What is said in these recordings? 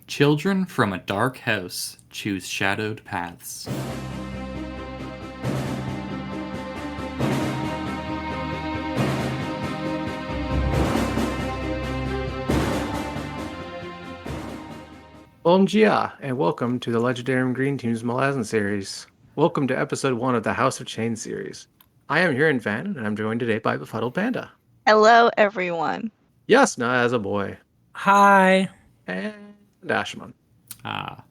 Children from a dark house choose shadowed paths. Bom dia, and welcome to the Legendary Green Team's Malazan series. Welcome to episode 1 of the House of Chains series. I am Hurinfan, and I'm joined today by BefuddledPanda. Hello, everyone. JasnahAsABoy. Hi. And Ashaman.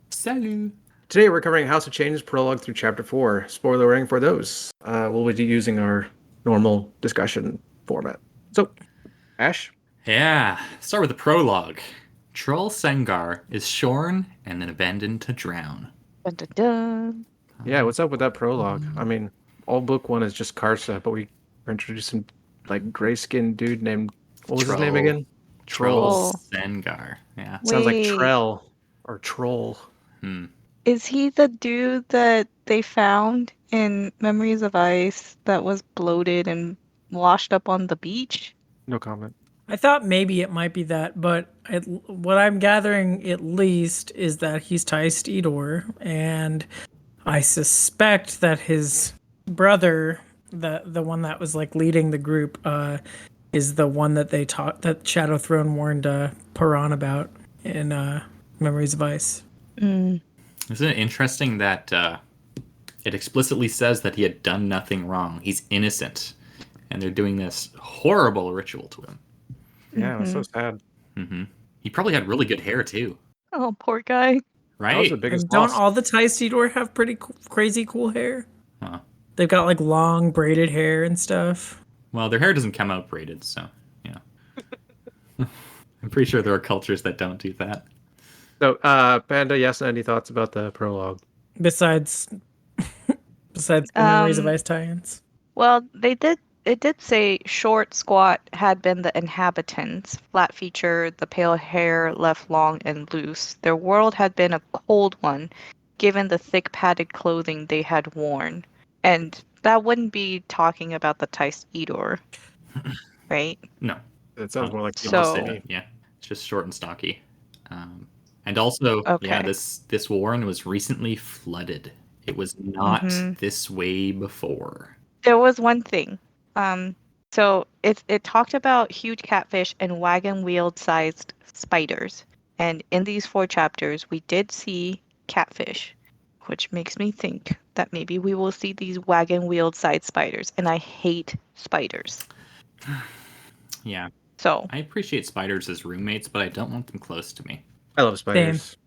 Salut. Today we're covering House of Chains Prologue through Chapter 4. Spoiler warning for those. We'll be using our normal discussion format. So, Ash? Yeah, start with the prologue. Troll Sengar is shorn and then abandoned to drown. Dun, dun, dun. Yeah, what's up with that prologue? I mean, all book 1 is just Karsa, but we are introducing gray-skinned dude named... What was his name again? Troll Sengar. Yeah. Sounds like Wait. Trell or Troll. Is he the dude that they found in Memories of Ice that was bloated and washed up on the beach? No comment. I thought maybe it might be that, but what I'm gathering at least is that he's Teist Edor, and I suspect that his brother, the one that was leading the group, is the one that that Shadow Throne warned Paran about in Memories of Ice. Isn't it interesting that it explicitly says that he had done nothing wrong? He's innocent, and they're doing this horrible ritual to him. Yeah, it was so sad. He probably had really good hair too, Oh, poor guy. right? That was the biggest And don't loss. all the Teist Edor have pretty crazy cool hair? Huh. They've got long braided hair and stuff. Well, their hair doesn't come out braided, so yeah. I'm pretty sure there are cultures that don't do that. So, Panda, yes, any thoughts about the prologue? Besides the Memories of Ice tie-ins. Well, it did say short, squat had been the inhabitants, flat featured, the pale hair left long and loose. Their world had been a cold one, given the thick padded clothing they had worn. And that wouldn't be talking about the Teist Edor, right? No. It sounds more like the So- city. Yeah, it's just short and stocky. And also, yeah, Okay. this warren was recently flooded. It was not this way before. There was one thing. So it talked about huge catfish and wagon wheeled sized spiders. And in these 4 chapters, we did see catfish, which makes me think that maybe we will see these wagon wheeled sized spiders. And I hate spiders. Yeah, So I appreciate spiders as roommates, but I don't want them close to me. I love spiders.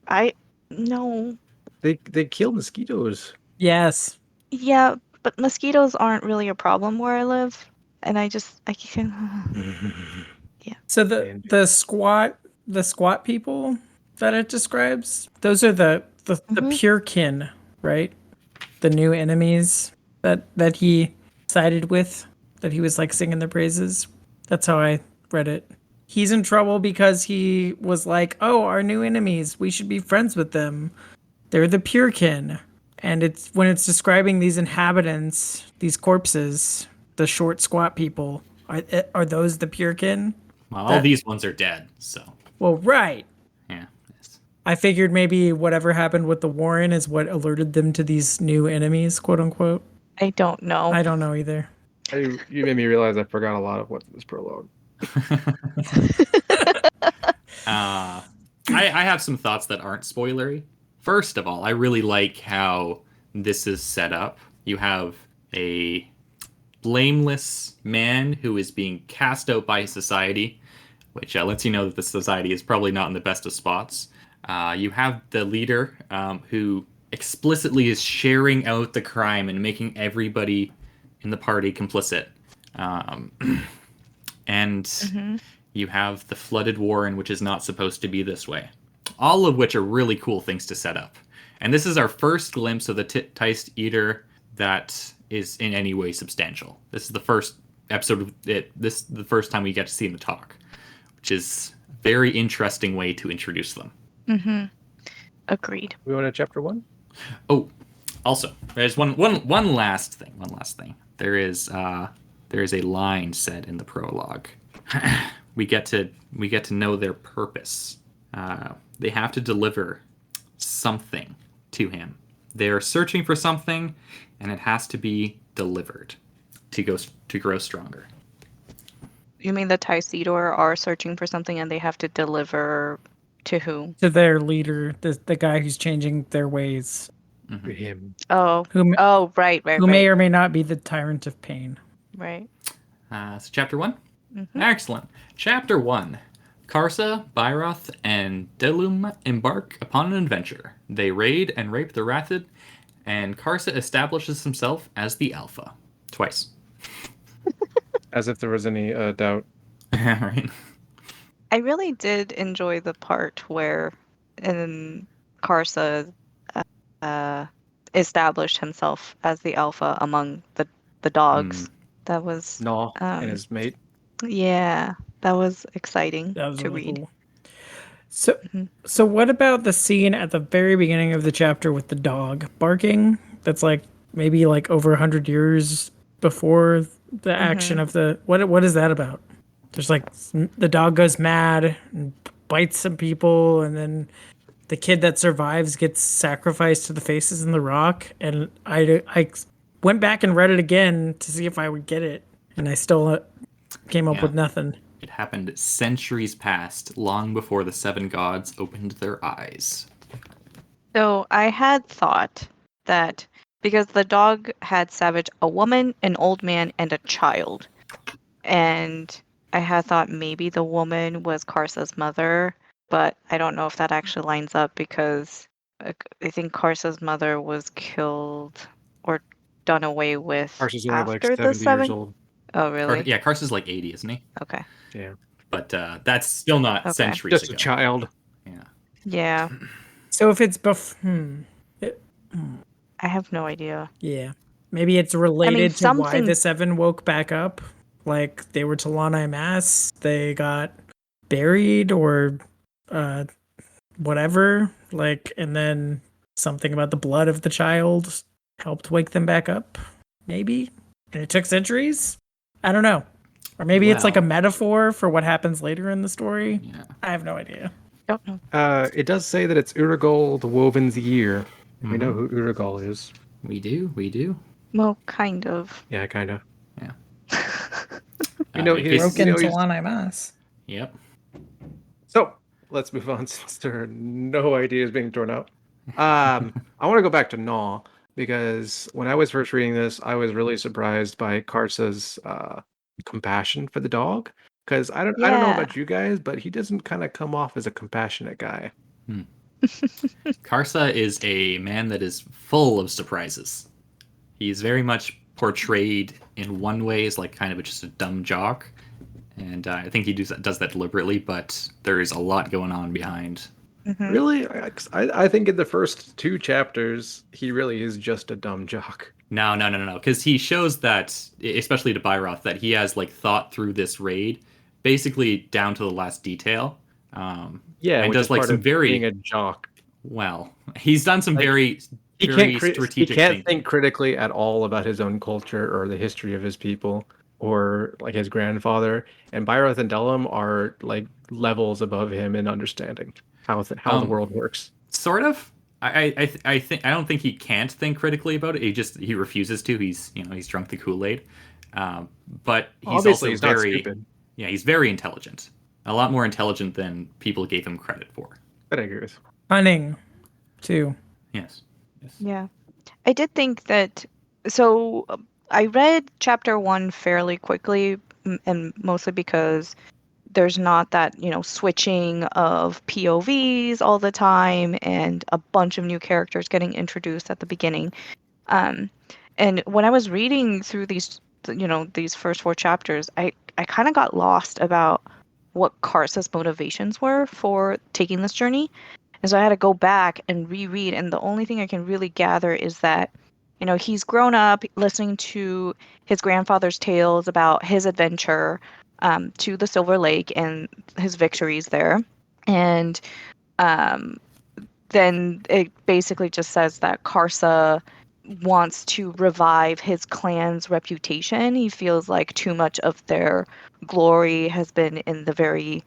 no. They kill mosquitoes. Yes. Yeah, but mosquitoes aren't really a problem where I live. And I can't. So the squat people that it describes, those are the pure kin, right? The new enemies that he sided with, that he was singing their praises. That's how I read it. He's in trouble because he was oh, our new enemies, we should be friends with them. They're the pure kin. And when it's describing these inhabitants, these corpses, the short squat people, are those the pure kin? Well, all these ones are dead, so Well, right. yeah. Yes. I figured maybe whatever happened with the Warren is what alerted them to these new enemies, quote unquote. I don't know. I don't know either. You made me realize I forgot a lot of what's in this prologue. I have some thoughts that aren't spoilery. First of all, I really like how this is set up. You have a blameless man who is being cast out by society, which lets you know that the society is probably not in the best of spots. You have the leader who explicitly is sharing out the crime and making everybody in the party complicit. And you have the flooded warren, which is not supposed to be this way. All of which are really cool things to set up. And this is our first glimpse of the Teist Eater that is in any way substantial. This is the first episode of it. This is the first time we get to see them talk, which is a very interesting way to introduce them. Agreed. We went to chapter 1? Oh, also, there's one last thing. There is a line said in the prologue. we get to know their purpose. They have to deliver something to him. They're searching for something, and it has to be delivered to grow stronger. You mean the Tysedor are searching for something and they have to deliver to who? To their leader, the guy who's changing their ways. To him. Oh. Right. Who may or may not be the Tyrant of Pain. Right. So chapter 1? Mm-hmm. Excellent. Chapter 1. Karsa, Byroth, and Delum embark upon an adventure. They raid and rape the Rathid, and Karsa establishes himself as the Alpha. Twice. As if there was any doubt. Right. I really did enjoy the part where Karsa established himself as the Alpha among the dogs. That was Gnaw and his mate. Yeah, that was exciting That was to really read. cool. So what about the scene at the very beginning of the chapter with the dog barking? That's like maybe like over 100 years before the action of the. What is that about? There's like the dog goes mad and bites some people, and then the kid that survives gets sacrificed to the faces in the rock. And I went back and read it again to see if I would get it, and I still came up with nothing. It happened centuries past, long before the 7 gods opened their eyes. So I had thought that because the dog had savaged a woman, an old man, and a child, and I had thought maybe the woman was Karsa's mother, but I don't know if that actually lines up because I think Karsa's mother was killed or done away with Karsa's only like after 70 the 7. years old. Oh, really? Karsa's like 80, isn't he? Okay. Yeah. But that's still not centuries Just ago. a child. Yeah. Yeah. So if it's I have no idea. yeah, maybe it's related to why something- the 7 woke back up. Like they were Talana Mass, they got buried or whatever. Like, and then something about the blood of the child helped wake them back up. Maybe, and it took centuries. I don't know. Or maybe it's like a metaphor for what happens later in the story. Yeah. I have no idea. Don't know. It does say that it's Uragol the Woven's Year. We know who Uragol is. We do. Well, kind of. Yeah, kind of. Yeah. He's Broken Talana Mass. Yep. So let's move on since there are no ideas being thrown out. I want to go back to Gnaw because when I was first reading this, I was really surprised by Karsa's compassion for the dog. Because I don't know about you guys, but he doesn't kind of come off as a compassionate guy. Karsa is a man that is full of surprises. He's very much portrayed in one way as like kind of just a dumb jock, and I think he does that deliberately. But there is a lot going on behind. Mm-hmm. Really, I think in the first 2 chapters, he really is just a dumb jock. No, because he shows that, especially to Byroth, that he has like thought through this raid, basically down to the last detail. Yeah, and which does is like part some of very being a jock. Well, he's done some Like, very He strategic can't things. think critically at all about his own culture or the history of his people or like his grandfather. And Byroth and Delum are like levels above him in understanding how the world works. Sort of. I don't think he can't think critically about it. He refuses to. He's drunk the Kool-Aid. But he's Obviously, also he's not very stupid. Yeah, he's very intelligent. A lot more intelligent than people gave him credit for. That I agree with. Cunning, too. Yes. Yeah. I did think that. So I read chapter 1 fairly quickly, and mostly because there's not that, switching of POVs all the time and a bunch of new characters getting introduced at the beginning. And when I was reading through these first 4 chapters, I kind of got lost about what Karsa's motivations were for taking this journey. And so I had to go back and reread. And the only thing I can really gather is that, he's grown up listening to his grandfather's tales about his adventure to the Silver Lake and his victories there. And then it basically just says that Karsa wants to revive his clan's reputation. He feels like too much of their glory has been in the very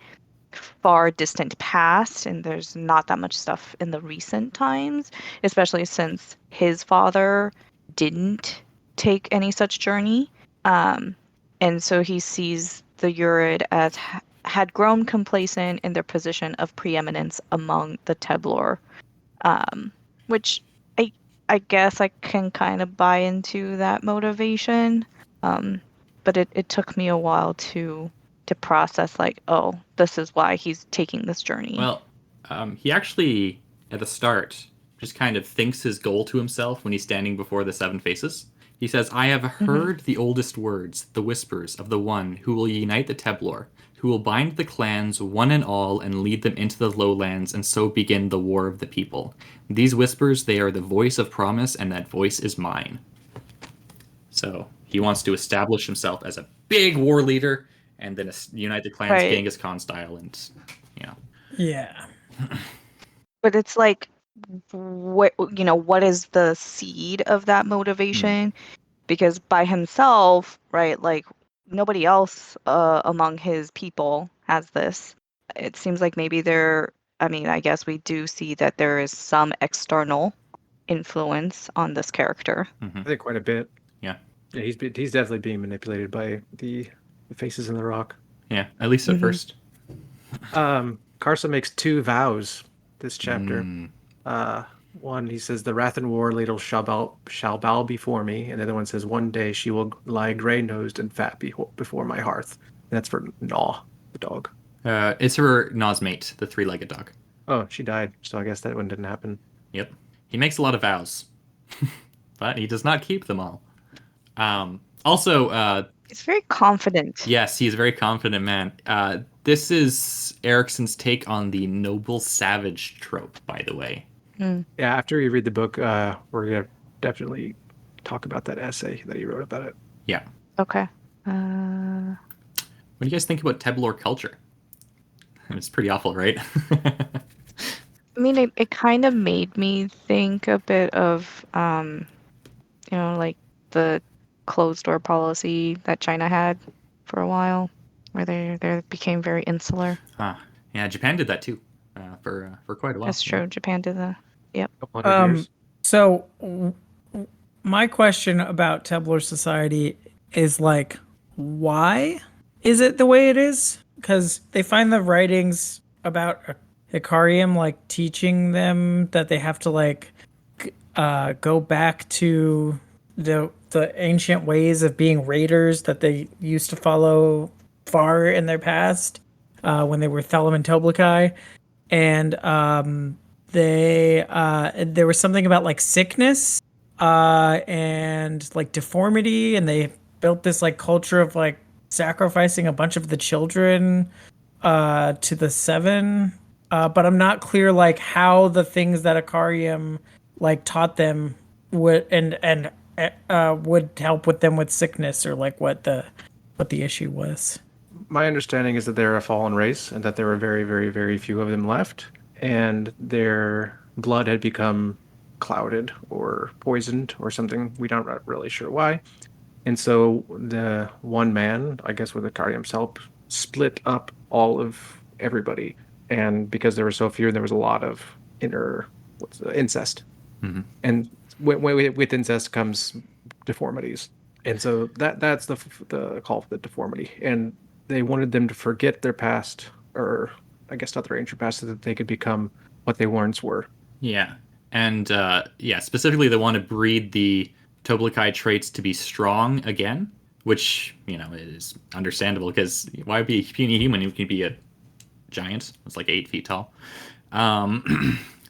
far distant past, and there's not that much stuff in the recent times, especially since his father didn't take any such journey. And so he sees the Urid as had grown complacent in their position of preeminence among the Teblor, which I guess I can kind of buy into that motivation. But it took me a while to process, like, oh, this is why he's taking this journey. Well, he actually, at the start, just kind of thinks his goal to himself when he's standing before the Seven Faces. He says, I have heard the oldest words, the whispers of the one who will unite the Teblor, who will bind the clans one and all and lead them into the lowlands and so begin the war of the people. These whispers, they are the voice of promise, and that voice is mine. So he wants to establish himself as a big war leader and then unite the clans, Right. Genghis Khan style, and, you know. Yeah. But it's like, what is the seed of that motivation? Because by himself, right, like, nobody else among his people has this. It seems like maybe I guess we do see that there is some external influence on this character. I think quite a bit. Yeah. Yeah, he's definitely being manipulated by the faces in the rock. Yeah, at least at first. Karsa makes 2 vows this chapter. One, he says, the wrath and war ladle shall bow before me. And the other one says, one day she will lie gray-nosed and fat before my hearth. And that's for Gnaw, the dog. It's her Gnaw's mate, the 3-legged dog. Oh, she died. So I guess that one didn't happen. Yep. He makes a lot of vows, but he does not keep them all. Also, He's very confident. yes, he's a very confident man. This is Erickson's take on the noble savage trope, by the way. Yeah, after you read the book, we're going to definitely talk about that essay that he wrote about it. Yeah. Okay. What do you guys think about Teblor culture? It's pretty awful, right? I mean, it kind of made me think a bit of, like the closed door policy that China had for a while, where they became very insular. Yeah, Japan did that too, for quite a while. That's true. Japan did that. Yep. Couple hundred years. So my question about Teblor society is, like, why is it the way it is? Because they find the writings about Hikarium, like, teaching them that they have to, like, go back to the ancient ways of being raiders that they used to follow far in their past, when they were Thelem and Toblakai. And there was something about, like, sickness and, like, deformity, and they built this, like, culture of, like, sacrificing a bunch of the children to the Seven. But I'm not clear, like, how the things that Ikarium, like, taught them would would help with them with sickness, or, like, what the issue was. My understanding is that they're a fallen race and that there were very, very, very few of them left, and their blood had become clouded or poisoned or something. We don't really sure why. And so the one man, I guess with Ikarium's help, split up all of everybody. And because there were so few, there was a lot of incest. And with incest comes deformities. And so that's the call for the deformity. And they wanted them to forget their past, or I guess not their ancient past, so that they could become what they once were. Yeah. And specifically they want to breed the Toblakai traits to be strong again, which, is understandable, because why be a puny human if you can be a giant? It's like 8 feet tall.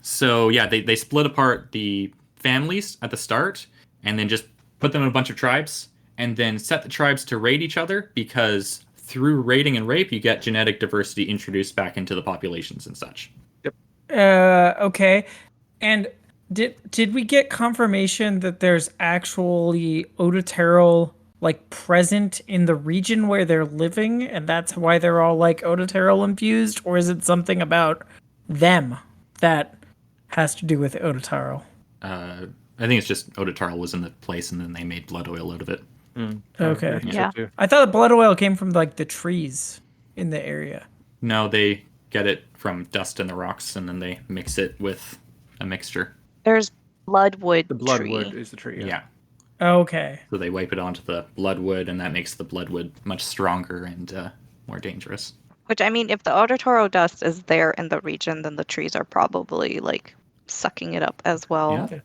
So yeah, they split apart the families at the start and then just put them in a bunch of tribes and then set the tribes to raid each other, because through raiding and rape, you get genetic diversity introduced back into the populations and such. Yep. Okay. And did we get confirmation that there's actually Odoterol, like, present in the region where they're living, and that's why they're all, like, Odoterol infused? Or is it something about them that has to do with Odoterol? I think it's just Odoterol was in the place and then they made blood oil out of it. Okay. Yeah. I thought the blood oil came from, like, the trees in the area. No, they get it from dust in the rocks, and then they mix it with a mixture. There's bloodwood The bloodwood is the tree. Yeah. Okay. So they wipe it onto the bloodwood, and that makes the bloodwood much stronger and more dangerous. Which, I mean, if the Ototoro dust is there in the region, then the trees are probably, like, sucking it up as well. Yeah.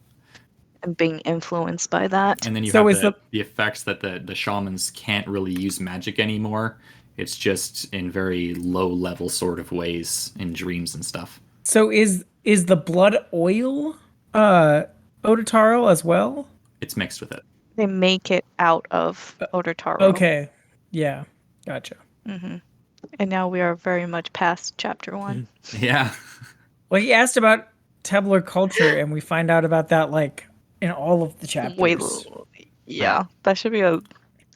And being influenced by that. And then you So have is the effects that the shamans can't really use magic anymore. It's just in very low-level sort of ways in dreams and stuff. So is the blood oil Ototaro as well? It's mixed with it. They make it out of Ototaro. Okay. Yeah. Gotcha. And now we are very much past chapter 1. Yeah. Well, he asked about tabler culture, and we find out about that, like, in all of the chapters. Wait, yeah, that should be a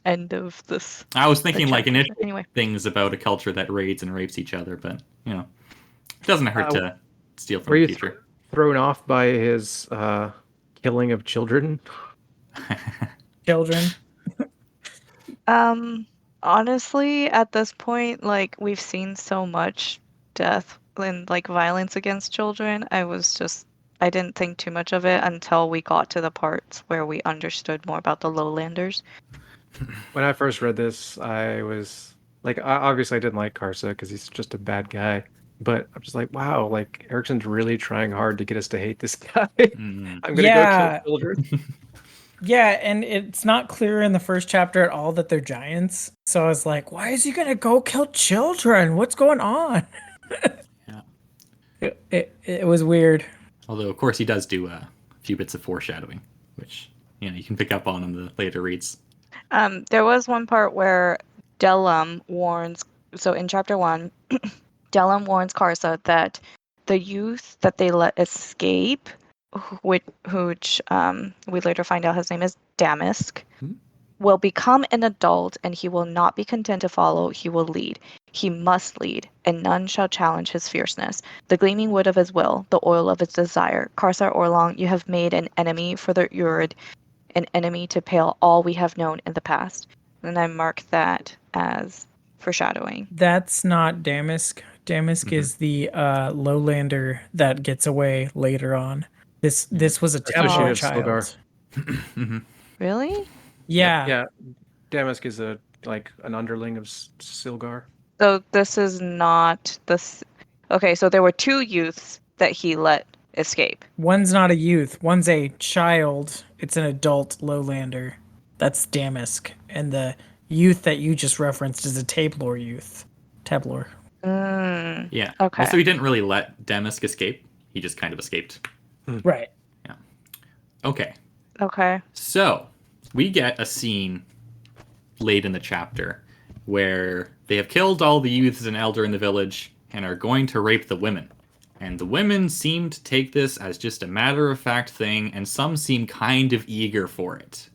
end of this. I was thinking like chapter. initial Anyway. things about a culture that raids and rapes each other, but you know, it doesn't hurt to steal from Were the you future. thrown off by his killing of children? Children. Honestly, at this point, like, we've seen so much death and, like, violence against children. I didn't think too much of it until we got to the parts where we understood more about the lowlanders. When I first read this, I was like, obviously I didn't like Karsa because he's just a bad guy. But I'm just like, wow, like Ericsson's really trying hard to get us to hate this guy. I'm gonna go kill children. Yeah, and it's not clear in the first chapter at all that they're giants. So I was like, why is he gonna go kill children? What's going on? Yeah. It was weird. Although of course he does do a few bits of foreshadowing, which you can pick up on in the later reads. There was one part where Delum warns. So in chapter 1, Delum warns Karsa that the youth that they let escape, which we later find out his name is Damask, will become an adult, and he will not be content to follow. He will lead. He must lead, and none shall challenge his fierceness. The gleaming wood of his will, the oil of his desire. Karsar Orlong, you have made an enemy for the Urid, an enemy to pale all we have known in the past. And I mark that as foreshadowing. That's not Damask. Damask is the lowlander that gets away later on. This was a Tabler child. Really? Yeah. Yeah. Damask is an underling of Silgar. So this is not this. Okay, so there were 2 youths that he let escape. One's not a youth. One's a child. It's an adult lowlander. That's Damask. And the youth that you just referenced is a Tabler youth. Tabler. Yeah. Okay. Also, he didn't really let Damask escape. He just kind of escaped. Right. Yeah. Okay. Okay. So, we get a scene late in the chapter where they have killed all the youths and elder in the village and are going to rape the women. And the women seem to take this as just a matter-of-fact thing, and some seem kind of eager for it.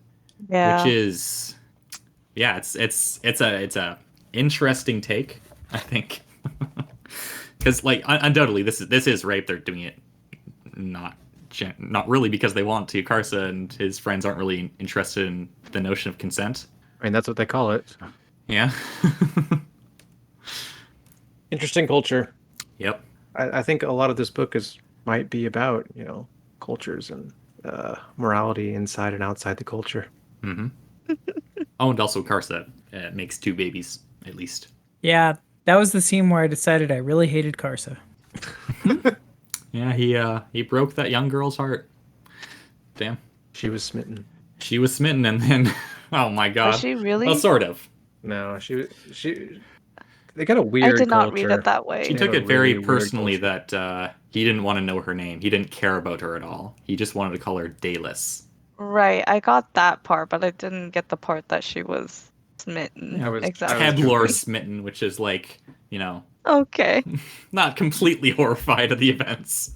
Yeah. Which is, yeah, it's a interesting take, I think, because like undoubtedly this is rape. They're doing it not really because they want to. Karsa and his friends aren't really interested in the notion of consent. I mean, that's what they call it. Yeah. Interesting culture. Yep. I think a lot of this book might be about, cultures and morality inside and outside the culture. Mm-hmm. Oh, and also Karsa makes 2 babies, at least. Yeah, that was the scene where I decided I really hated Karsa. Yeah, he broke that young girl's heart. Damn. She was smitten. She was smitten, and then, oh my god. Was she really? Well, sort of. No, she. They got a weird. I did not culture. read it that way. She took it very personally that he didn't want to know her name. He didn't care about her at all. He just wanted to call her Dayless. Right, I got that part, but I didn't get the part that she was smitten. Exactly. Tabler smitten, which is like, Okay. not completely horrified of the events.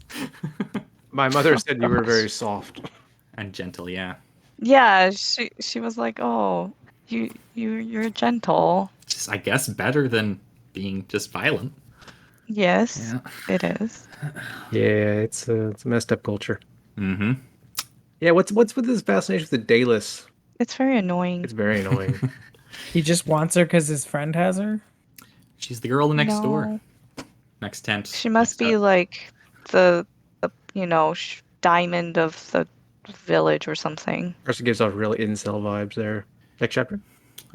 My mother said you were very soft and gentle. Yeah. Yeah, she was like, "Oh, you're gentle." Just, I guess, better than being just violent. Yes, it is. Yeah, it's a messed up culture. Mm-hmm. Yeah, what's with this fascination with the Dayless? It's very annoying. It's very annoying. He just wants her because his friend has her? She's the girl next door. next tent. She must next be hut. like the diamond of the village or something. Carson gives off real incel vibes there. Next chapter.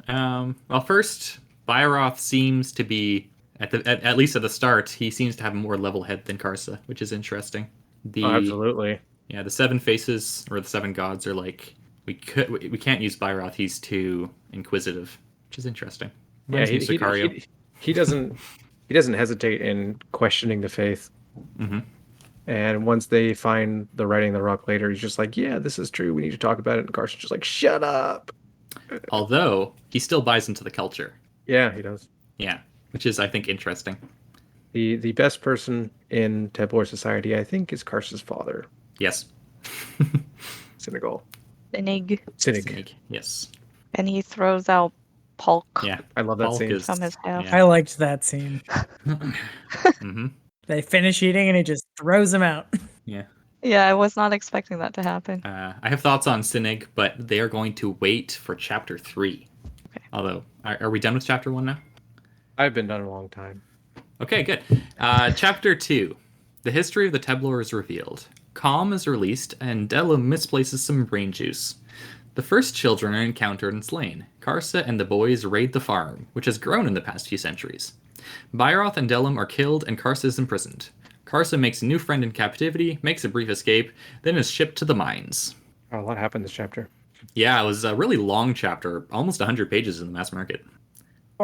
Well, first, Bairoth seems to be at least at the start. He seems to have a more level head than Karsa, which is interesting. Oh, absolutely. Yeah, the seven faces or the seven gods are like we can't use Bairoth. He's too inquisitive, which is interesting. Yeah, Reminds me of Sicario. he doesn't hesitate in questioning the faith. Mm-hmm. And once they find the writing in the rock later, he's just like, "Yeah, this is true. We need to talk about it." And Carson's just like, "Shut up." Although he still buys into the culture. Yeah, he does. Yeah, which is I think interesting. The best person in Tabor society, I think, is Carson's father, Yes. Senegal. Sinig. Cynic. Yes. And he throws out Polk Yeah. I love that Bulk scene. is- from his house. yeah. I liked that scene. Mm-hmm. They finish eating and he just throws them out. Yeah. Yeah, I was not expecting that to happen. I have thoughts on Sinig, but they are going to wait for chapter 3. Okay. Although, are we done with chapter 1 now? I've been done a long time. Okay, good. Chapter 2. The history of the Teblor is revealed. Calm is released, and Delim misplaces some brain juice. The first children are encountered and slain. Karsa and the boys raid the farm, which has grown in the past few centuries. Bairoth and Delim are killed, and Karsa is imprisoned. Karsa makes a new friend in captivity, makes a brief escape, then is shipped to the mines. Oh, a lot happened this chapter. Yeah, it was a really long chapter, almost 100 pages in the mass market.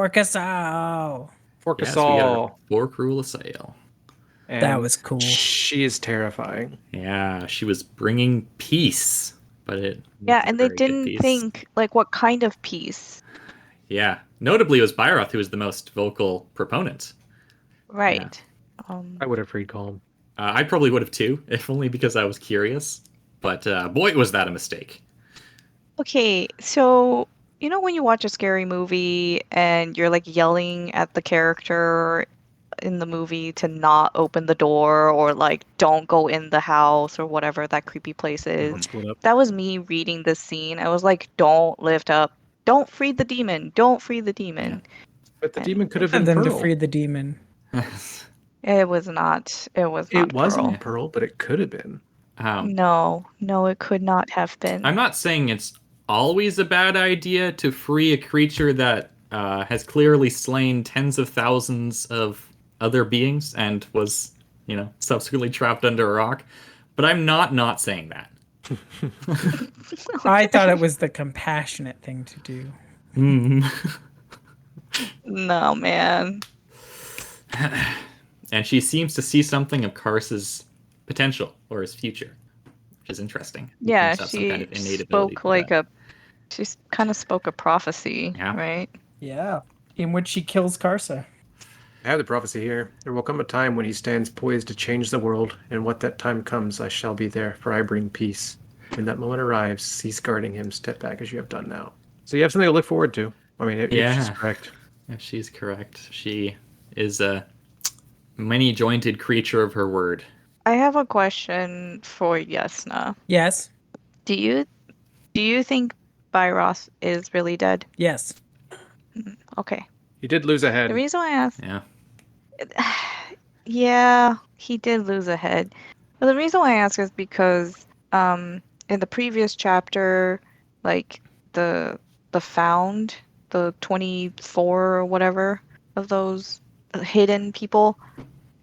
Orcasao. Forcasol. Yes, we got For Cruel Assail. That was cool. She is terrifying. Yeah, she was bringing peace, but it Yeah, wasn't and they very good didn't peace. think like what kind of peace. Yeah, notably, it was Bairoth who was the most vocal proponent. Right. I would have read Calm. I probably would have too, if only because I was curious. But boy, was that a mistake. Okay, so you know when you watch a scary movie and you're like yelling at the character in the movie to not open the door or like don't go in the house or whatever that creepy place is. Split up. That was me reading this scene. I was like, don't lift up. Don't free the demon. Don't free the demon. But the demon could have And been then to Pearl. free the demon. It was not. It was not. It wasn't Pearl. Pearl, but it could have been. No, it could not have been. I'm not saying it's always a bad idea to free a creature that has clearly slain tens of thousands of other beings and was, subsequently trapped under a rock. But I'm not saying that. I thought it was the compassionate thing to do. No, man. And she seems to see something of Karsa's potential or his future, which is interesting. He Yeah, seems to have some she kind of innate ability spoke for like that. she kind of spoke a prophecy, Yeah. right? Yeah. In which she kills Karsa. I have the prophecy here. There will come a time when he stands poised to change the world, and what that time comes, I shall be there, for I bring peace. When that moment arrives, cease guarding him, step back as you have done now. So you have something to look forward to. I mean, if she's correct. If she's correct, she is a many-jointed creature of her word. I have a question for Yasna. Yes. Do you think Bairoth is really dead? Yes. Okay. He did lose a head. The reason why I asked, Yeah. yeah, he did lose a head. But the reason why I ask is because in the previous chapter, like the found, the 24 or whatever of those hidden people,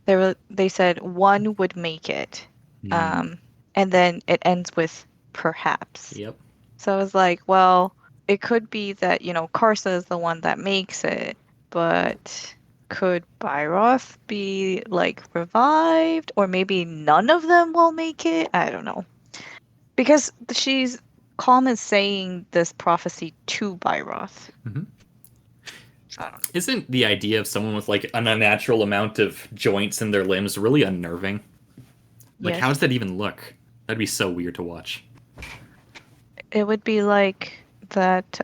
they said one would make it. And then it ends with perhaps. Yep. So I was like, well, it could be that, Karsa is the one that makes it, but could Bairoth be like revived? Or maybe none of them will make it? I don't know. Because Calm is saying this prophecy to Bairoth. Mhm. I don't know. Isn't the idea of someone with like an unnatural amount of joints in their limbs really unnerving? Like, Yes. how does that even look? That'd be so weird to watch. It would be like that.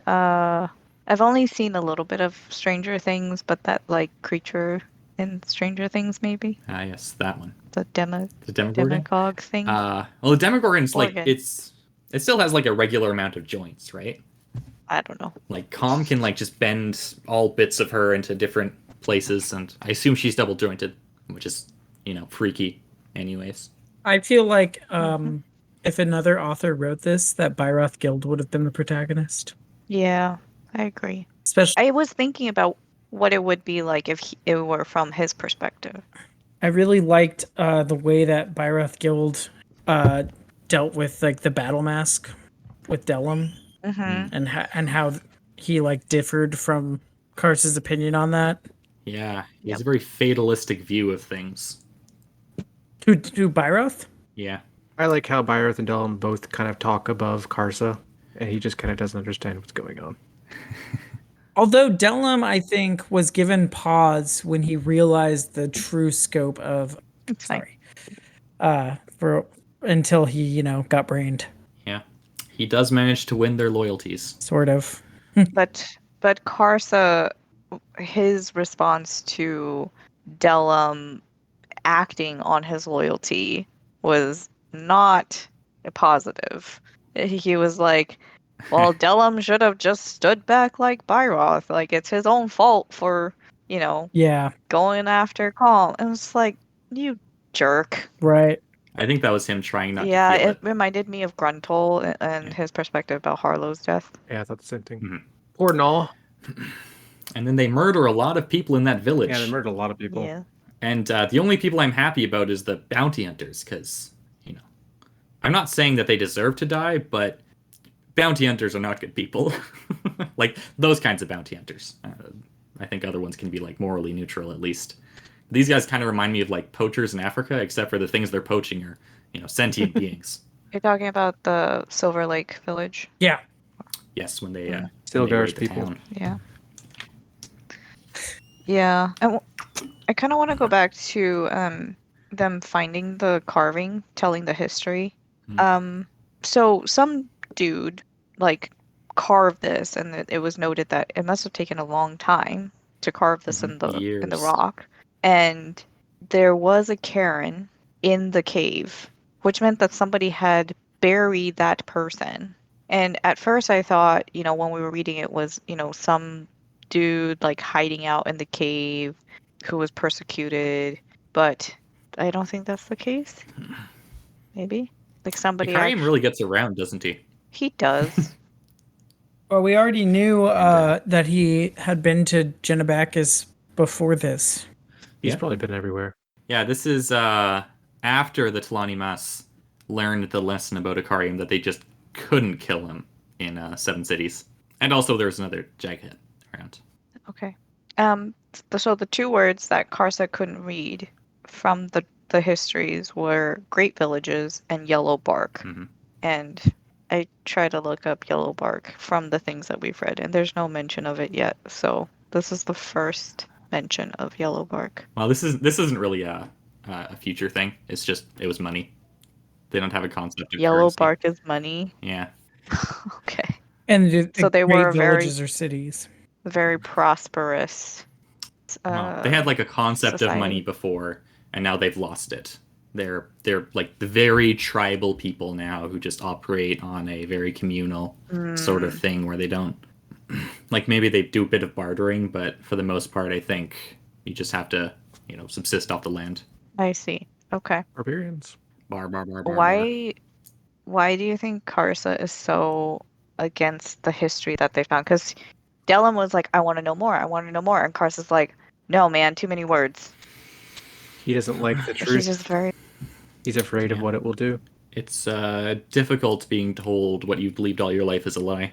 I've only seen a little bit of Stranger Things, but that like creature in Stranger Things, maybe Ah, yes, that one. the The Demogorgon? Demogorg thing. Well, the Demogorgon's like Organ. it still has like a regular amount of joints, right? I don't know. Like Calm can like just bend all bits of her into different places, and I assume she's double jointed. which is, freaky anyways. I feel like if another author wrote this, that Byroth Guild would have been the protagonist. Yeah, I agree. Especially, I was thinking about what it would be like if it were from his perspective. I really liked the way that Byroth Guild dealt with like the battle mask with Delum, and how he like differed from Karsa's opinion on that. Yeah, he has a very fatalistic view of things. Who Byroth? Yeah. I like how Byroth and Delum both kind of talk above Karsa, and he just kind of doesn't understand what's going on. Although Delum, I think, was given pause when he realized the true scope of. Until he, got brained. Yeah. He does manage to win their loyalties. Sort of. But Karsa, his response to Delum acting on his loyalty was not positive. He was like, well, Delum should have just stood back like Byroth. Like, it's his own fault for, going after Calm. And it's like, you jerk. Right. I think that was him trying not to feel it reminded me of Gruntle and his perspective about Harlow's death. Yeah, I thought the same thing. Mm-hmm. Poor Null. And then they murder a lot of people in that village. Yeah, they murdered a lot of people. Yeah. And the only people I'm happy about is the bounty hunters, because, I'm not saying that they deserve to die, but bounty hunters are not good people. Like, those kinds of bounty hunters. I think other ones can be, like, morally neutral, at least. These guys kind of remind me of, like, poachers in Africa, except for the things they're poaching are, sentient beings. You're talking about the Silver Lake village? Yeah. Yes, when they... Stilgar's people. Town. Yeah. Yeah. And I kind of want to go back to them finding the carving, telling the history. So some dude, like, carved this, and it was noted that it must have taken a long time to carve this in the rock. And there was a cairn in the cave, which meant that somebody had buried that person. And at first I thought, when we were reading it was, some dude like hiding out in the cave who was persecuted, but I don't think that's the case. Maybe. Like somebody Ikariam really gets around, doesn't he? He does. Well, we already knew that he had been to Genebacchus before this. He's probably been everywhere. Yeah, this is after the Talani Mas learned the lesson about Ikariam, that they just couldn't kill him in Seven Cities. And also there's another Jaghead around. Okay. So the two words that Karsa couldn't read from the histories were Great Villages and Yellow Bark. Mm-hmm. And I tried to look up Yellow Bark from the things that we've read, and there's no mention of it yet. So this is the first mention of Yellow Bark. Well, this isn't really a future thing. It's just it was money. They don't have a concept of Yellow currency. Bark is money. Yeah. And Okay. so they great were villages or cities. Very prosperous. Well, they had like a concept society. of money before, and now they've lost it. They're like the very tribal people now who just operate on a very communal sort of thing where they don't like maybe they do a bit of bartering, but for the most part, I think you just have to subsist off the land. I see. Okay. Barbarians. Bar. Why do you think Karsa is so against the history that they found? Because Delum was like, I want to know more. And Karsa's like, no, man, too many words. He doesn't like the truth. He's afraid of what it will do. It's difficult being told what you've believed all your life is a lie.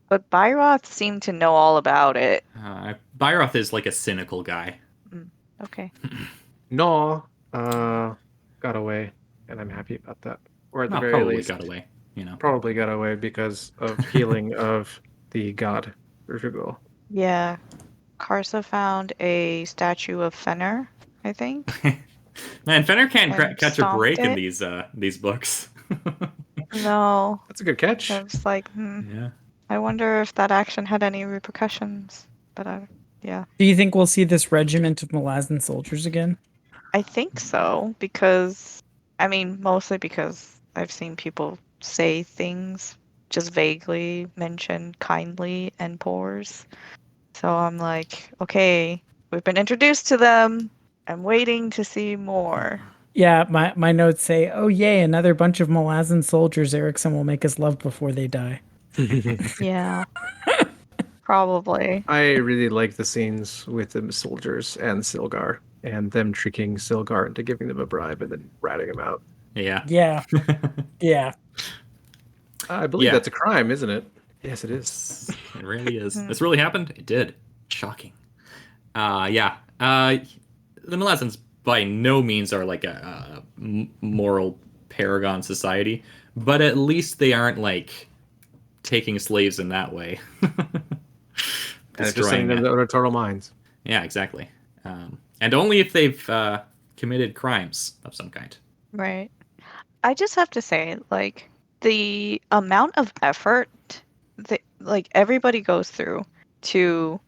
But Byroth seemed to know all about it. Byroth is like a cynical guy. Okay. No, got away, and I'm happy about that. Or at the very probably least, got away. Probably got away because of healing of the god Urshugul. Yeah. Karsa found a statue of Fenner, I think. Man, Fenner can't catch a break in stomped these books. No. That's a good catch. I was like, Yeah. I wonder if that action had any repercussions. But yeah. Do you think we'll see this regiment of Malazan soldiers again? I think so, because, mostly because I've seen people say things, just vaguely mention kindly and pores. So I'm like, okay, we've been introduced to them. I'm waiting to see more. Yeah, my notes say, "Oh yay, another bunch of Malazan soldiers Erickson will make us love before they die." Yeah. Probably. I really like the scenes with the soldiers and Silgar, and them tricking Silgar into giving them a bribe and then ratting him out. Yeah. Yeah. Yeah. I believe Yeah. that's a crime, isn't it? Yes, it is. It really is. This really happened? It did. Shocking. Yeah. The Malazans by no means are like a moral paragon society, but at least they aren't like taking slaves in that way. And just sending them to Ototoro mines. Yeah, exactly. And only if they've committed crimes of some kind. Right. I just have to say, like, the amount of effort that, like, everybody goes through to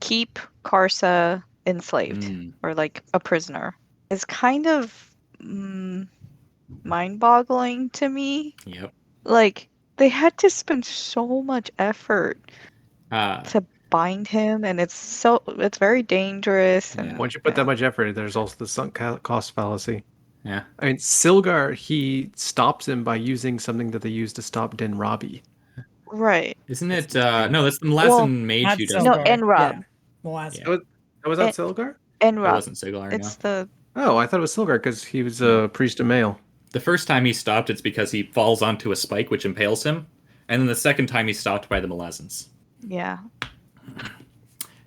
keep Karsa enslaved or, like, a prisoner is kind of mind-boggling to me. Yep. Like, they had to spend so much effort Uh, to bind him, and it's very dangerous. And Once you put that much effort, there's also the sunk cost fallacy. yeah. I mean, Silgar, he stops him by using something that they used to stop Denrabi. Right. Isn't it? No, that's the Malazan Well, mage Not who does No, Silgar. it. Enrob. Yeah. Malazan. Yeah. That was that Silgar? It Enrob. wasn't Siglar, It's no. the Oh, I thought it was Silgar because he was a priest of male. The first time he stopped, it's because he falls onto a spike which impales him. And then the second time he's stopped by the Malazans. yeah.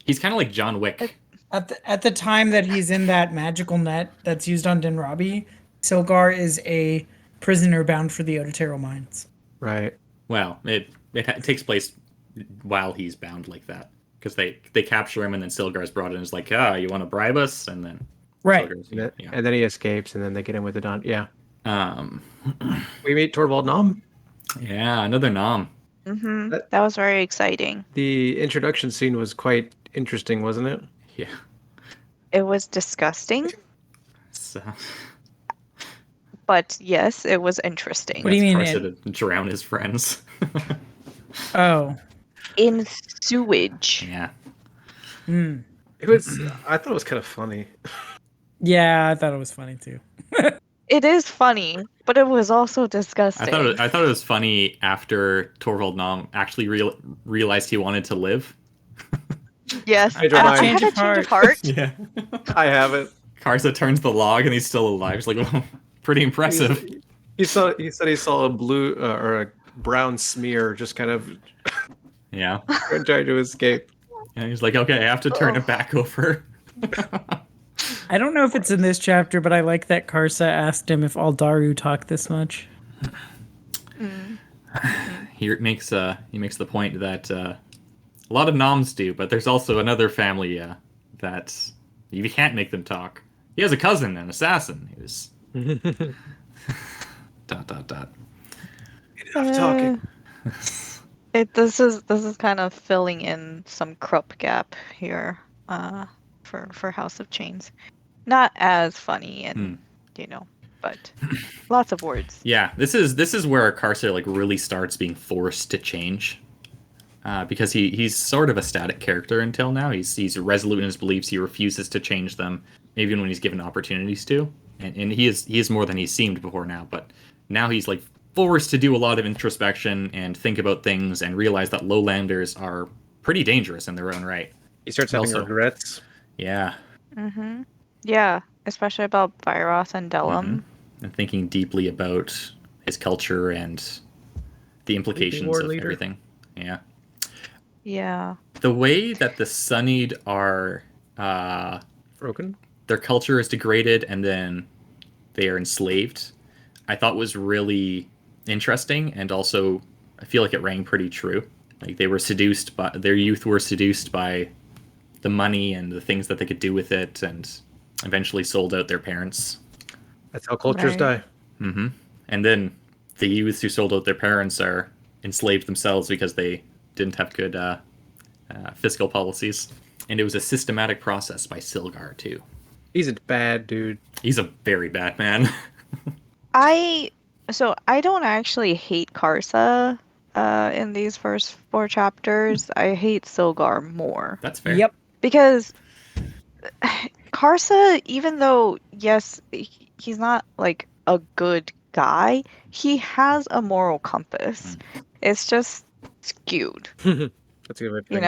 He's kind of like John Wick. At the time that he's in that magical net that's used on Denrabi, Silgar is a prisoner bound for the Ototero mines. Right. Well, it takes place while he's bound like that. Because they capture him and then Silgar's brought in and is like, you want to bribe us? And then Right. Silgar's, yeah. And then he escapes, and then they get him with the Don. Yeah. Um, We meet Torvald Nom. yeah, another Nom. Mm-hmm. That was very exciting. The introduction scene was quite interesting, wasn't it? Yeah. It was disgusting, So, but yes, it was interesting. What do you mean? Forced to drown his friends. Oh. In sewage. Yeah. Hmm. It was. I thought it was kind of funny. Yeah, I thought it was funny too. It is funny, but it was also disgusting. I thought it was funny after Torvald Nom actually realized he wanted to live. Yes, Change of I mind. had a change of heart. Yeah. I have it. Karsa turns the log and he's still alive. It's like, well, pretty impressive. He said he saw a blue or a brown smear just kind of Yeah. trying to escape. And he's like, okay, I have to turn it back over. I don't know if it's in this chapter, but I like that Karsa asked him if Aldaru talked this much. He makes the point that a lot of Noms do, but there's also another family that you can't make them talk. He has a cousin, an assassin, who's dot. Enough talking. This is kind of filling in some Krupp gap here, for House of Chains. Not as funny and but lots of words. Yeah, this is where Karsa like really starts being forced to change, because he's sort of a static character until now. He's resolute in his beliefs. He refuses to change them, even when he's given opportunities to. And he is more than he seemed before now. But now he's like forced to do a lot of introspection and think about things and realize that lowlanders are pretty dangerous in their own right. He starts having Also- regrets. Yeah, Mm-hmm. Yeah, especially about Viros and Delam. and thinking deeply about his culture and the implications war of leader. everything. Yeah. Yeah. The way that the Sunnied are, Broken. their culture is degraded and then they are enslaved, I thought was really interesting, and also I feel like it rang pretty true. Like they were seduced by their youth, were seduced by the money and the things that they could do with it, and eventually sold out their parents. That's how cultures Right. die. Mm-hmm. And then the youths who sold out their parents are enslaved themselves because they didn't have good fiscal policies. And it was a systematic process by Silgar, too. He's a bad dude. He's a very bad man. I don't actually hate Karsa in these first 4 chapters. I hate Silgar more. That's fair. Yep. Because Karsa, even though yes, he's not like a good guy, he has a moral compass. It's just skewed. That's a good way of You putting it.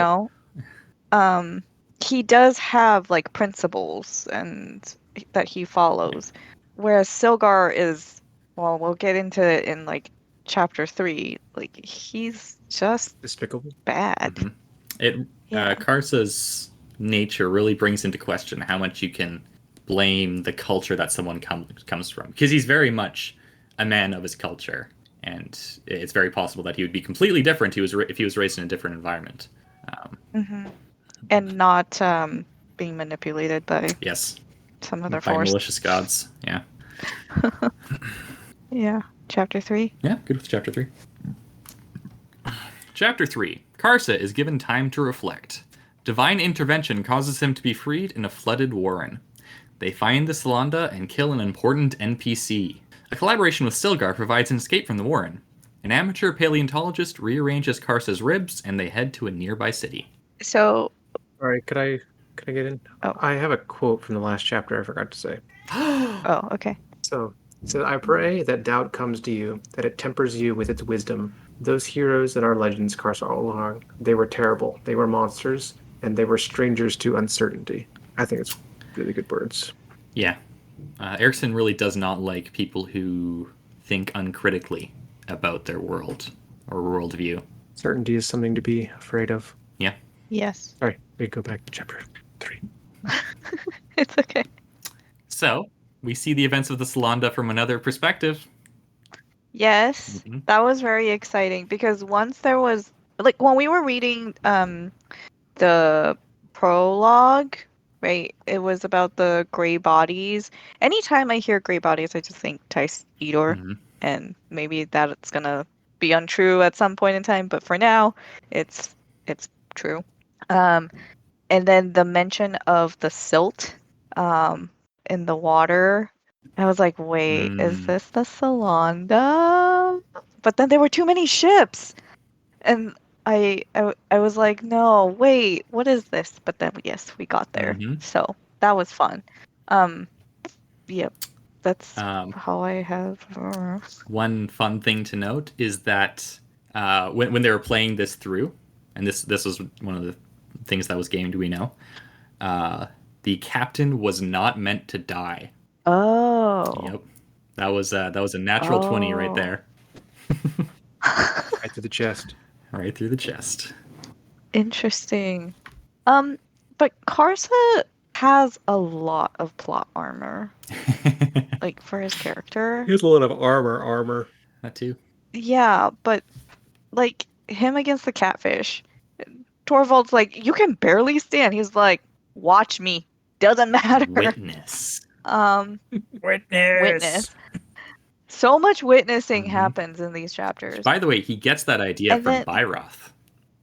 know, he does have like principles and that he follows, whereas Silgar is, well, we'll get into it in like chapter 3. Like he's just Despicable. bad. Yeah. Karsa's nature really brings into question how much you can blame the culture that someone comes from, because he's very much a man of his culture, and it's very possible that he would be completely different if he was raised in a different environment. And not being manipulated by Yes, some other by force. malicious gods. Yeah. Yeah. Chapter 3. Yeah, good with chapter 3. Chapter 3. Karsa is given time to reflect. Divine intervention causes him to be freed in a flooded warren. They find the Salanda and kill an important NPC. A collaboration with Silgar provides an escape from the warren. An amateur paleontologist rearranges Karsa's ribs, and they head to a nearby city. So, All right, could I get in? Oh. I have a quote from the last chapter I forgot to say. oh, okay. So it says, I pray that doubt comes to you, that it tempers you with its wisdom. Those heroes that are legends, Karsa all along, they were terrible. They were monsters, and they were strangers to uncertainty. I think it's really good words. Yeah. Erickson really does not like people who think uncritically about their world or worldview. Certainty is something to be afraid of. Yeah. Yes. Sorry, we go back to chapter 3. It's okay. So, we see the events of the Salanda from another perspective. Yes, that was very exciting because once there was, like, when we were reading the prologue, right, it was about the gray bodies. Anytime I hear gray bodies, I just think Thais Edor, and maybe that's gonna be untrue at some point in time, but for now, it's true. And then the mention of the silt in the water, I was like, wait, is this the Salanda? But then there were too many ships. And I was like, no, wait, what is this? But then, yes, we got there. So that was fun. Yep, that's how I have. One fun thing to note is that when they were playing this through, and this was one of the things that was gamed, we know, the captain was not meant to die. Oh. Yep. That was a natural 20 right there. Right through the chest. Right through the chest. Interesting. But Karsa has a lot of plot armor. Like, for his character. He has a lot of armor. That too. Yeah, but like him against the catfish, Torvald's like, you can barely stand. He's like, watch me. Doesn't matter. Witness. Witness. So much witnessing happens in these chapters. By the way, he gets that idea And from then- Byroth.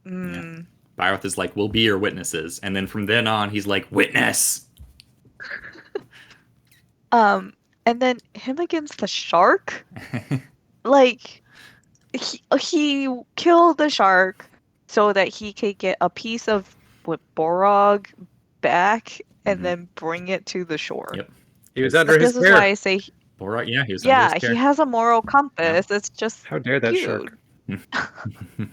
Yeah. Byroth is like, we'll be your witnesses. And then from then on, he's like, witness! And then him against the shark? Like, he killed the shark so that he could get a piece of Borog back and then bring it to the shore. Yep. He was under his This care. is why I say, Borog, yeah, he was under his care. he has a moral compass. It's just How dare that cute. shark?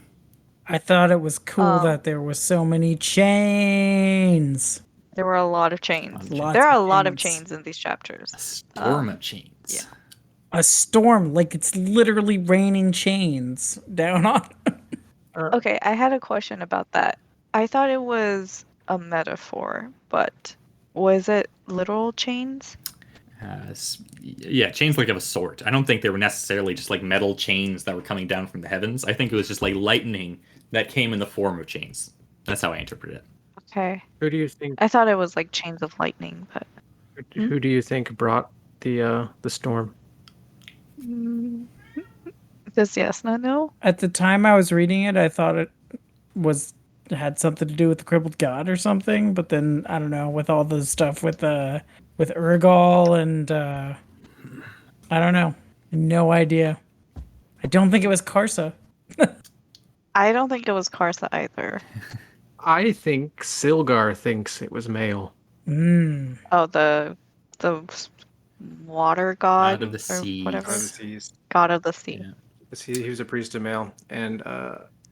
I thought it was cool that there were so many chains. There were a lot of chains. Lots There are a of lot of chains. chains in these chapters. A storm of chains. Yeah. A storm, like it's literally raining chains down on. Okay, I had a question about that. I thought it was a metaphor, but was it literal chains? Yeah, chains like of a sort. I don't think they were necessarily just like metal chains that were coming down from the heavens. I think it was just like lightning that came in the form of chains. That's how I interpret it. Okay. Who do you think? I thought it was like chains of lightning, but Who do you think brought the storm? does Jasnah know? At the time I was reading it, I thought it had something to do with the crippled god or something. But then I don't know, with all the stuff with Urgal and I don't know, no idea. I don't think it was Karsa. I don't think it was Karsa either. I think Silgar thinks it was male. Oh, the water god God of the or seas. whatever. God of the seas. God of the sea. Yeah. He was a priest of Male, and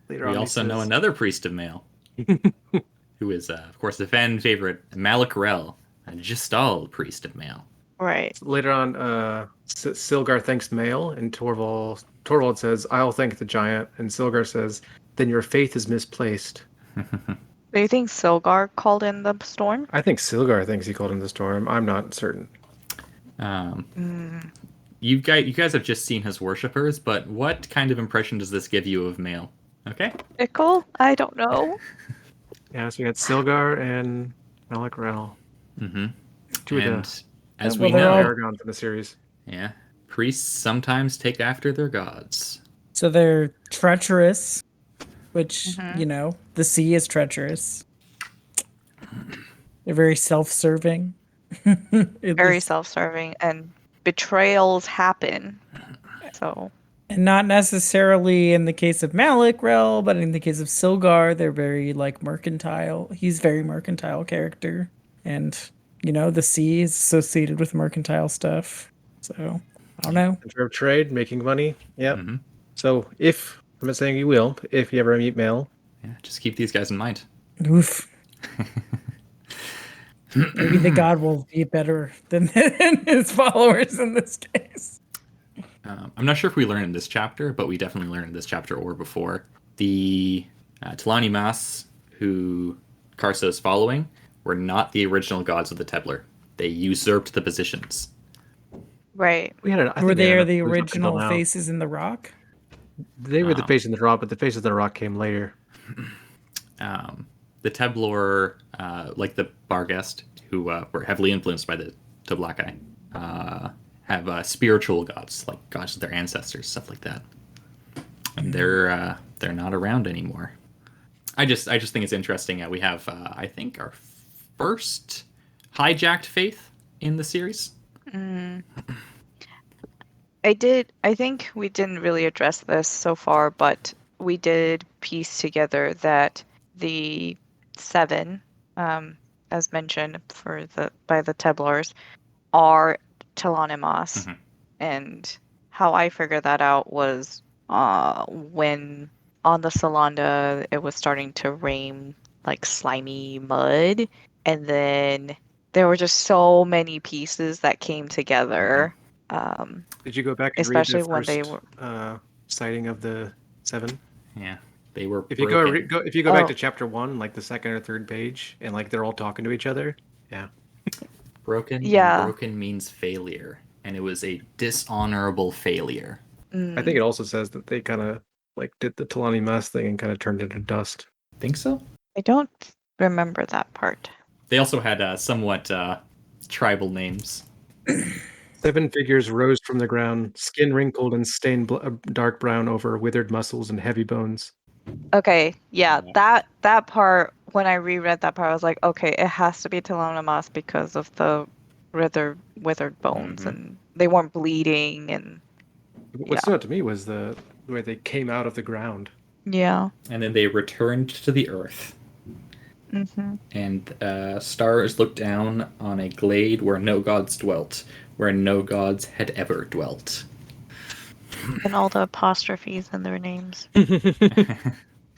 later We on also know says, another priest of Male, who is, of course, the fan favorite Malak Rel, a Gestal priest of Male. Right. Later on, Silgar thanks Male, and Torvald says, "I'll thank the giant," and Silgar says, "Then your faith is misplaced." Do you think Silgar called in the storm? I think Silgar thinks he called him the storm. I'm not certain. You guys have just seen his worshippers, but what kind of impression does this give you of Male? Okay. Fickle? I don't know. Yeah, so you got Silgar and Malak Rel. Mm-hmm. Two of And the as well, we they're know, all- Aragons in the series. yeah, priests sometimes take after their gods. So they're treacherous, which, Mhm. the sea is treacherous. They're very self-serving. At Very least- self-serving, and betrayals happen. So And not necessarily in the case of Malak Rel, but in the case of Silgar, they're very mercantile. He's very mercantile character. And, the sea is associated with mercantile stuff. So, I don't know. In terms of trade, making money. Yep. Mm-hmm. So if, I'm not saying you will, but if you ever meet Male, Yeah, just keep these guys in mind. Oof. Maybe the god will be better than his followers in this case. I'm not sure if we learn in this chapter, but we definitely learn in this chapter or before. The Talani Mas, who Karsa is following, were not the original gods of the Tebler. They usurped the positions. right. we had. I think Were we had they enough the clues up until original now. faces in the rock? They were the face in the rock, but the face of the rock came later. The Teblor, like the Barghest, who were heavily influenced by the Toblakai, have spiritual gods, like gods of their ancestors, stuff like that. And they're not around anymore. I just think it's interesting. We have, I think, our first hijacked faith in the series. I think we didn't really address this so far, but we did piece together that the 7, as mentioned by the Teblars, are Telonimas. Mhm. And how I figured that out was when on the Salanda it was starting to rain slimy mud, and then there were just so many pieces that came together. Did you go back and Especially read the when first they sighting of the 7? Yeah, they were. If you broken. go back Oh. to chapter 1, like the second or third page, and they're all talking to each other. Yeah. Broken. Yeah. And broken means failure, and it was a dishonorable failure. I think it also says that they kind of did the Talani Mas thing and kind of turned into dust. Think so? I don't remember that part. They also had somewhat tribal names. 7 figures rose from the ground, skin wrinkled and stained dark brown over withered muscles and heavy bones. Okay, yeah, that part, when I reread that part, I was like, okay, it has to be Telonimas because of the withered bones, and they weren't bleeding, and What stood out to me was the way they came out of the ground. yeah. And then they returned to the earth. Mm-hmm. And stars looked down on a glade where no gods dwelt, where no gods had ever dwelt. And all the apostrophes in their names.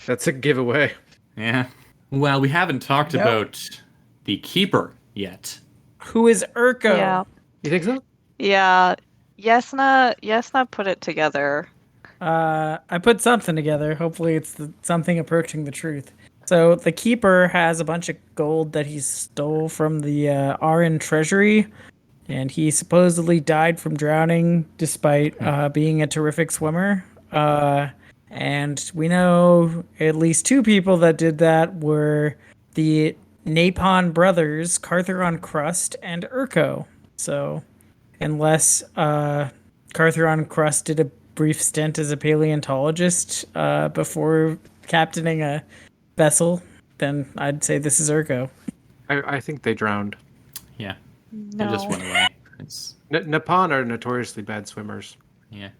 That's a giveaway. Yeah. Well, we haven't talked Nope. about the Keeper yet. Who is Urko? Yeah. You think so? Yeah. Yasna put it together. I put something together. Hopefully it's something approaching the truth. So the Keeper has a bunch of gold that he stole from the Aran treasury, and he supposedly died from drowning despite being a terrific swimmer. And we know at least 2 people that did that were the Napon brothers, Cartheron Crust and Urko. So unless Cartheron Crust did a brief stint as a paleontologist before captaining a vessel, then I'd say this is Urko. I think they drowned. Yeah. No. They just went away. It's, Nippon are notoriously bad swimmers. yeah.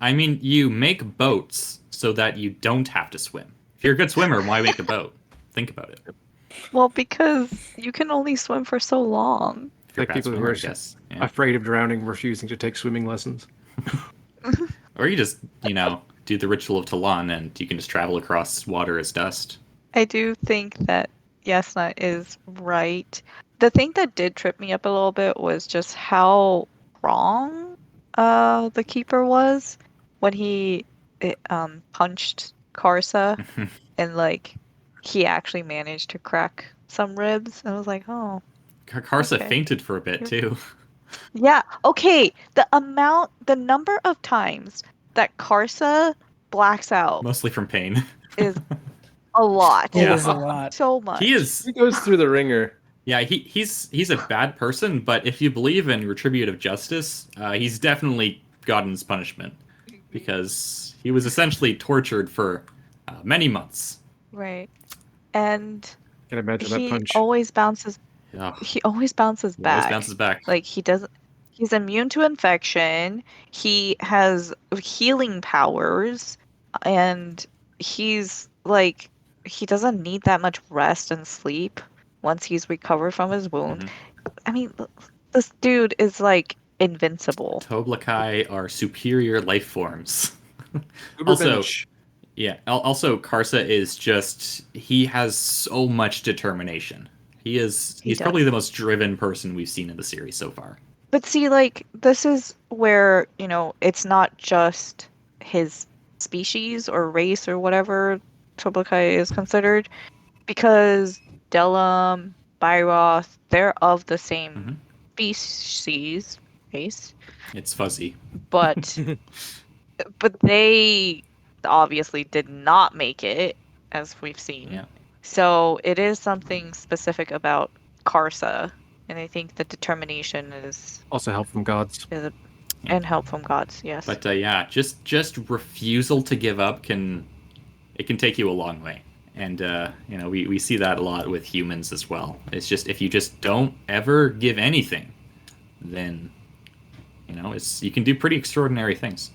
I mean, you make boats so that you don't have to swim. If you're a good swimmer, why make a boat? Think about it. Well, because you can only swim for so long. If you're a Like bad people who swimmer, are I guess. Yeah. afraid of drowning, refusing to take swimming lessons. Or you just, do the ritual of Talon and you can just travel across water as dust. I do think that Yasna is right. The thing that did trip me up a little bit was just how wrong the keeper was when he punched Karsa and like he actually managed to crack some ribs. I was like, oh, Karsa okay. fainted for a bit, too. Yeah, okay. The number of times that Karsa blacks out Mostly from pain. is a lot. It Yeah. is a lot. So much. He is... He goes through the ringer. Yeah, he's a bad person, but if you believe in retributive justice, he's definitely gotten his punishment. Because he was essentially tortured for many months. Right. And Can imagine that he punch. always bounces Yeah. he always bounces He back. always bounces back. Like he's immune to infection. He has healing powers and he's like he doesn't need that much rest and sleep once he's recovered from his wound. I mean, this dude is like invincible. Toblakai are superior life forms. Ubermensch. Yeah. Also, Karsa is he has so much determination. He's does. probably the most driven person we've seen in the series so far. But see, like, this is where, it's not just his species or race or whatever Toblakai is considered, because Delam, Byroth, they're of the same species, race, It's fuzzy. but they obviously did not make it, as we've seen. Yeah. So it is something specific about Karsa, and I think the determination is Also help from gods. and help from gods. Yes. But yeah, just refusal to give up can take you a long way. And we see that a lot with humans as well. It's just if you just don't ever give anything, then you can do pretty extraordinary things.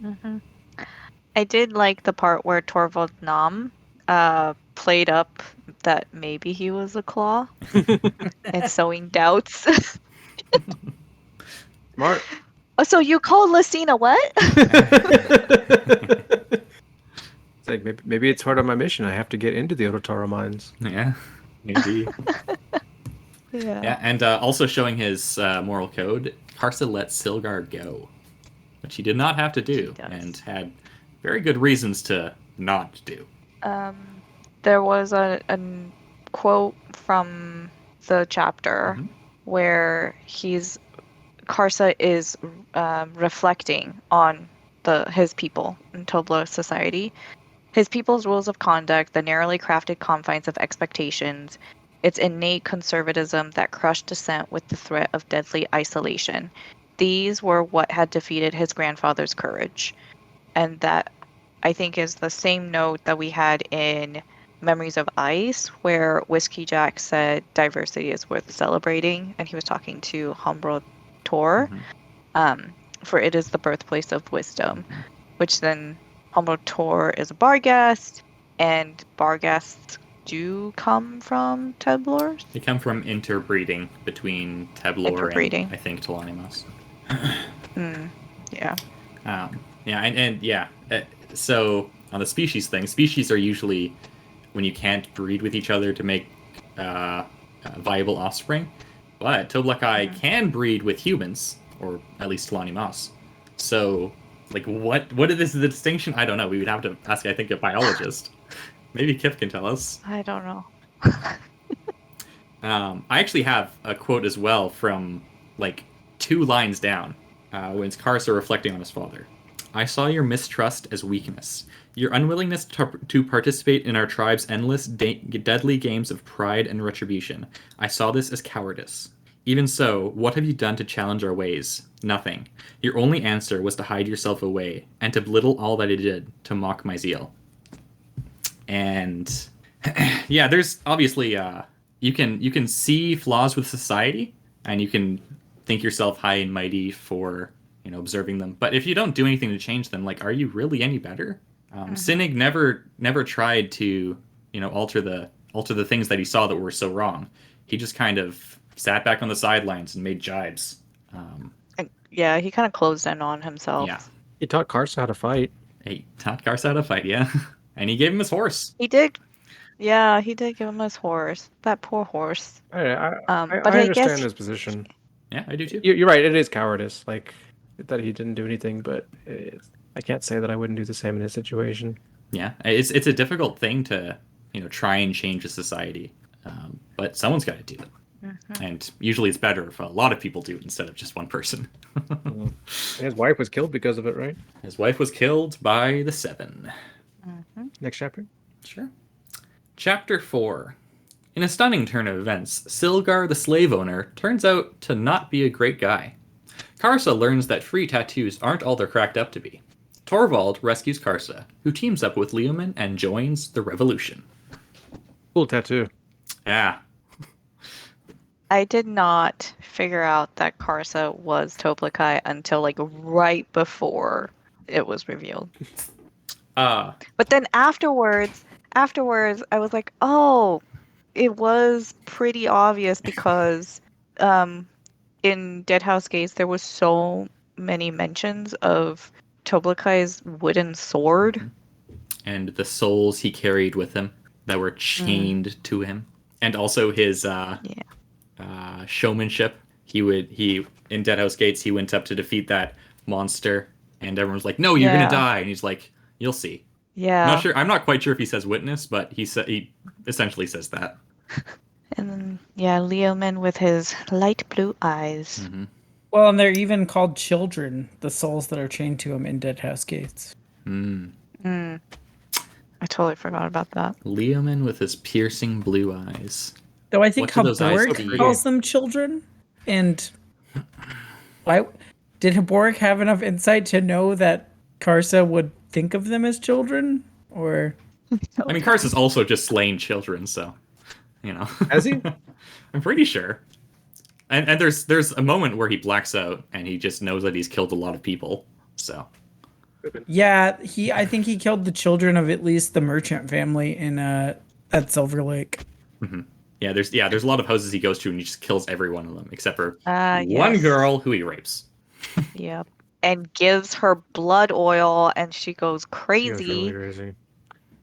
Mm-hmm. I did like the part where Torvald Nam played up that maybe he was a claw and sowing doubts. Smart. Oh, so you called Lucina what? It's like maybe it's part of my mission. I have to get into the Ototaro mines. Yeah, maybe. Yeah, and also showing his moral code, Karsa let Silgar go, which he did not have to do, and had very good reasons to not do. There was a quote from the chapter where Karsa is reflecting on his people in Tobla society. His people's rules of conduct, the narrowly crafted confines of expectations, its innate conservatism that crushed dissent with the threat of deadly isolation. These were what had defeated his grandfather's courage. And that, I think, is the same note that we had in Memories of Ice, where Whiskey Jack said diversity is worth celebrating, and he was talking to Humbro Tor, for it is the birthplace of wisdom, which then Humbro Tor is a Barghast, and Barghasts do come from Teblors. They come from interbreeding between Teblor and, I think, Talanimas. Yeah. So on the species thing, species are usually when you can't breed with each other to make viable offspring, but Toblakai can breed with humans, or at least Talanimas. So, like, what is the distinction? I don't know. We would have to ask, I think, a biologist. Maybe Kip can tell us. I don't know. I actually have a quote as well from, like, 2 lines down, when Karsa reflecting on his father. I saw your mistrust as weakness. Your unwillingness to participate in our tribe's endless, deadly games of pride and retribution. I saw this as cowardice. Even so, what have you done to challenge our ways? Nothing. Your only answer was to hide yourself away, and to belittle all that I did, to mock my zeal. And yeah, there's obviously you can see flaws with society, and you can think yourself high and mighty for observing them. But if you don't do anything to change them, like, are you really any better? Sinnig never tried to alter the alter the things that he saw that were so wrong. He just kind of sat back on the sidelines and made jibes. Yeah, he kind of closed in on himself. Yeah. He taught Karsa how to fight. He taught Karsa how to fight, yeah. And he gave him his horse. He did. Yeah, he did give him his horse. That poor horse. I But I guess understand his position. Yeah, I do too. You're right. It is cowardice, like that he didn't do anything. But I can't say that I wouldn't do the same in his situation. Yeah, it's a difficult thing to try and change a society, but someone's got to do it. Mm-hmm. And usually it's better if a lot of people do it instead of just one person. And his wife was killed because of it, right? His wife was killed by the Seven. Mm-hmm. Next chapter. Sure. Chapter 4. In a stunning turn of events, Silgar the slave owner turns out to not be a great guy. Karsa learns that free tattoos aren't all they're cracked up to be. Torvald rescues Karsa, who teams up with Leoman and joins the revolution. Cool tattoo. Yeah. I did not figure out that Karsa was Toplikai until like right before it was revealed. But then afterwards, I was like, oh, it was pretty obvious because in Deadhouse Gates there was so many mentions of Toblikai's wooden sword. And the souls he carried with him that were chained to him. And also his showmanship. He in Deadhouse Gates, he went up to defeat that monster, and everyone was like, "No, you're gonna die." And he's like, "You'll see." Yeah. I'm not quite sure if he says witness, but he essentially says that. And then, Leoman with his light blue eyes. Mm-hmm. Well, and they're even called children, the souls that are chained to him in Deadhouse Gates. I totally forgot about that. Leoman with his piercing blue eyes. Though I think What do those eyes Haborg do? calls them children. And why did Haborg have enough insight to know that Karsa would think of them as children? Or I mean, Karsa's also just slain children, so Has he? I'm pretty sure. And there's a moment where he blacks out and he just knows that he's killed a lot of people. So yeah, I think he killed the children of at least the merchant family in at Silver Lake. Mm-hmm. Yeah, there's a lot of houses he goes to and he just kills every one of them except for one yes. girl who he rapes. Yep. And gives her blood oil and she goes crazy. He was really crazy.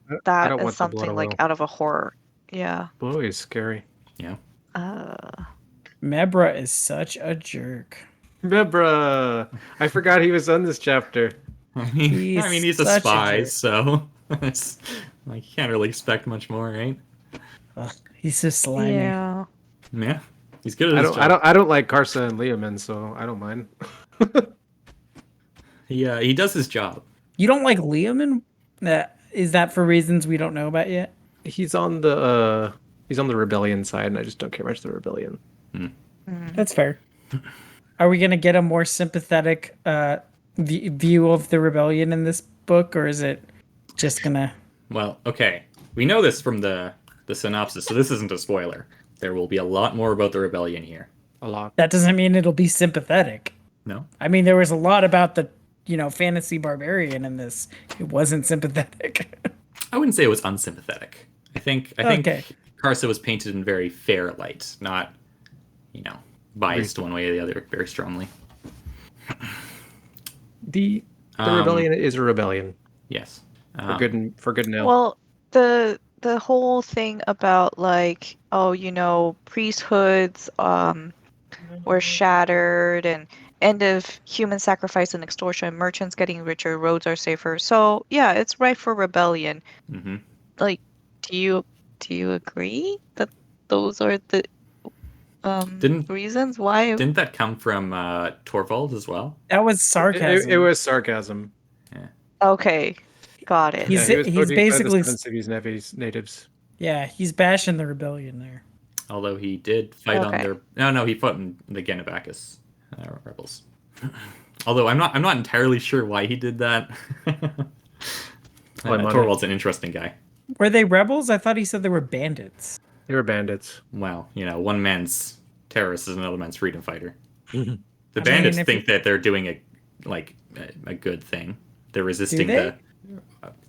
I That don't is want the blood something like oil. out of a horror. Yeah. Boy, is scary. Yeah. Mebra is such a jerk. Mebra! I forgot he was on this chapter. He's a such spy, jerk. so it's like you can't really expect much more, right? Ugh, he's so slimy. Yeah. Yeah, he's good at his job. I don't like Karsa and Leoman, so I don't mind. He does his job. You don't like Leoman? Is that for reasons we don't know about yet? He's on the rebellion side, and I just don't care much the rebellion. That's fair. Are we going to get a more sympathetic view of the rebellion in this book, or is it just going to... Well, okay. We know this from the synopsis, so this isn't a spoiler. There will be a lot more about the rebellion here. A lot. That doesn't mean it'll be sympathetic. No? I mean, there was a lot about the, fantasy barbarian in this. It wasn't sympathetic. I wouldn't say it was unsympathetic. I think Okay. Karsa was painted in very fair light, not, biased one way or the other very strongly. The rebellion is a rebellion. Yes. For good and ill. Well, the whole thing about priesthoods were shattered and end of human sacrifice and extortion, merchants getting richer, roads are safer. So yeah, it's right for rebellion. Mm-hmm. Like, do you agree that those are the reasons why? Didn't that come from Torvald as well? That was sarcasm. It was sarcasm. Yeah. Okay, got it. He's He was poking fun at the basically- Seven Cities natives. Yeah, he's bashing the rebellion there. Although he did fight on Okay. their... No, he fought in the Genabacus rebels. Although I'm not entirely sure why he did that. Torvald's an interesting guy. Were they rebels? I thought he said they were bandits. They were bandits. Well, one man's terrorist is another man's freedom fighter. The I bandits mean, if think that they're doing a good thing. They're resisting they?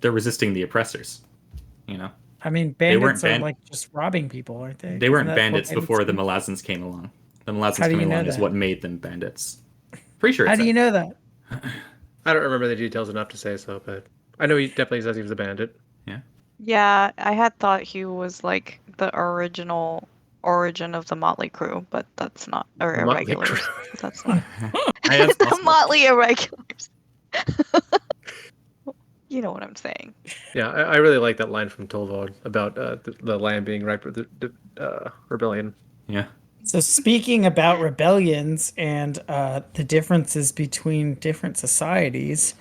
they're resisting the oppressors. I mean, They weren't bandits are like just robbing people, aren't they? They Isn't weren't that what bandits before the do? Malazans came along. The Malazans How do coming you know along is that? what made them bandits. Pretty sure How it's do you know that? I don't remember the details enough to say so, but I know he definitely says he was a bandit. Yeah. Yeah, I had thought he was like the original origin of the Motley Crew, but that's not, or The Motley irregulars. Crew. That's not. That's The possible. Motley irregulars. You know what I'm saying. Yeah, I really like that line from Tolvod about the land being ripe for the rebellion. Yeah. So speaking about rebellions and the differences between different societies,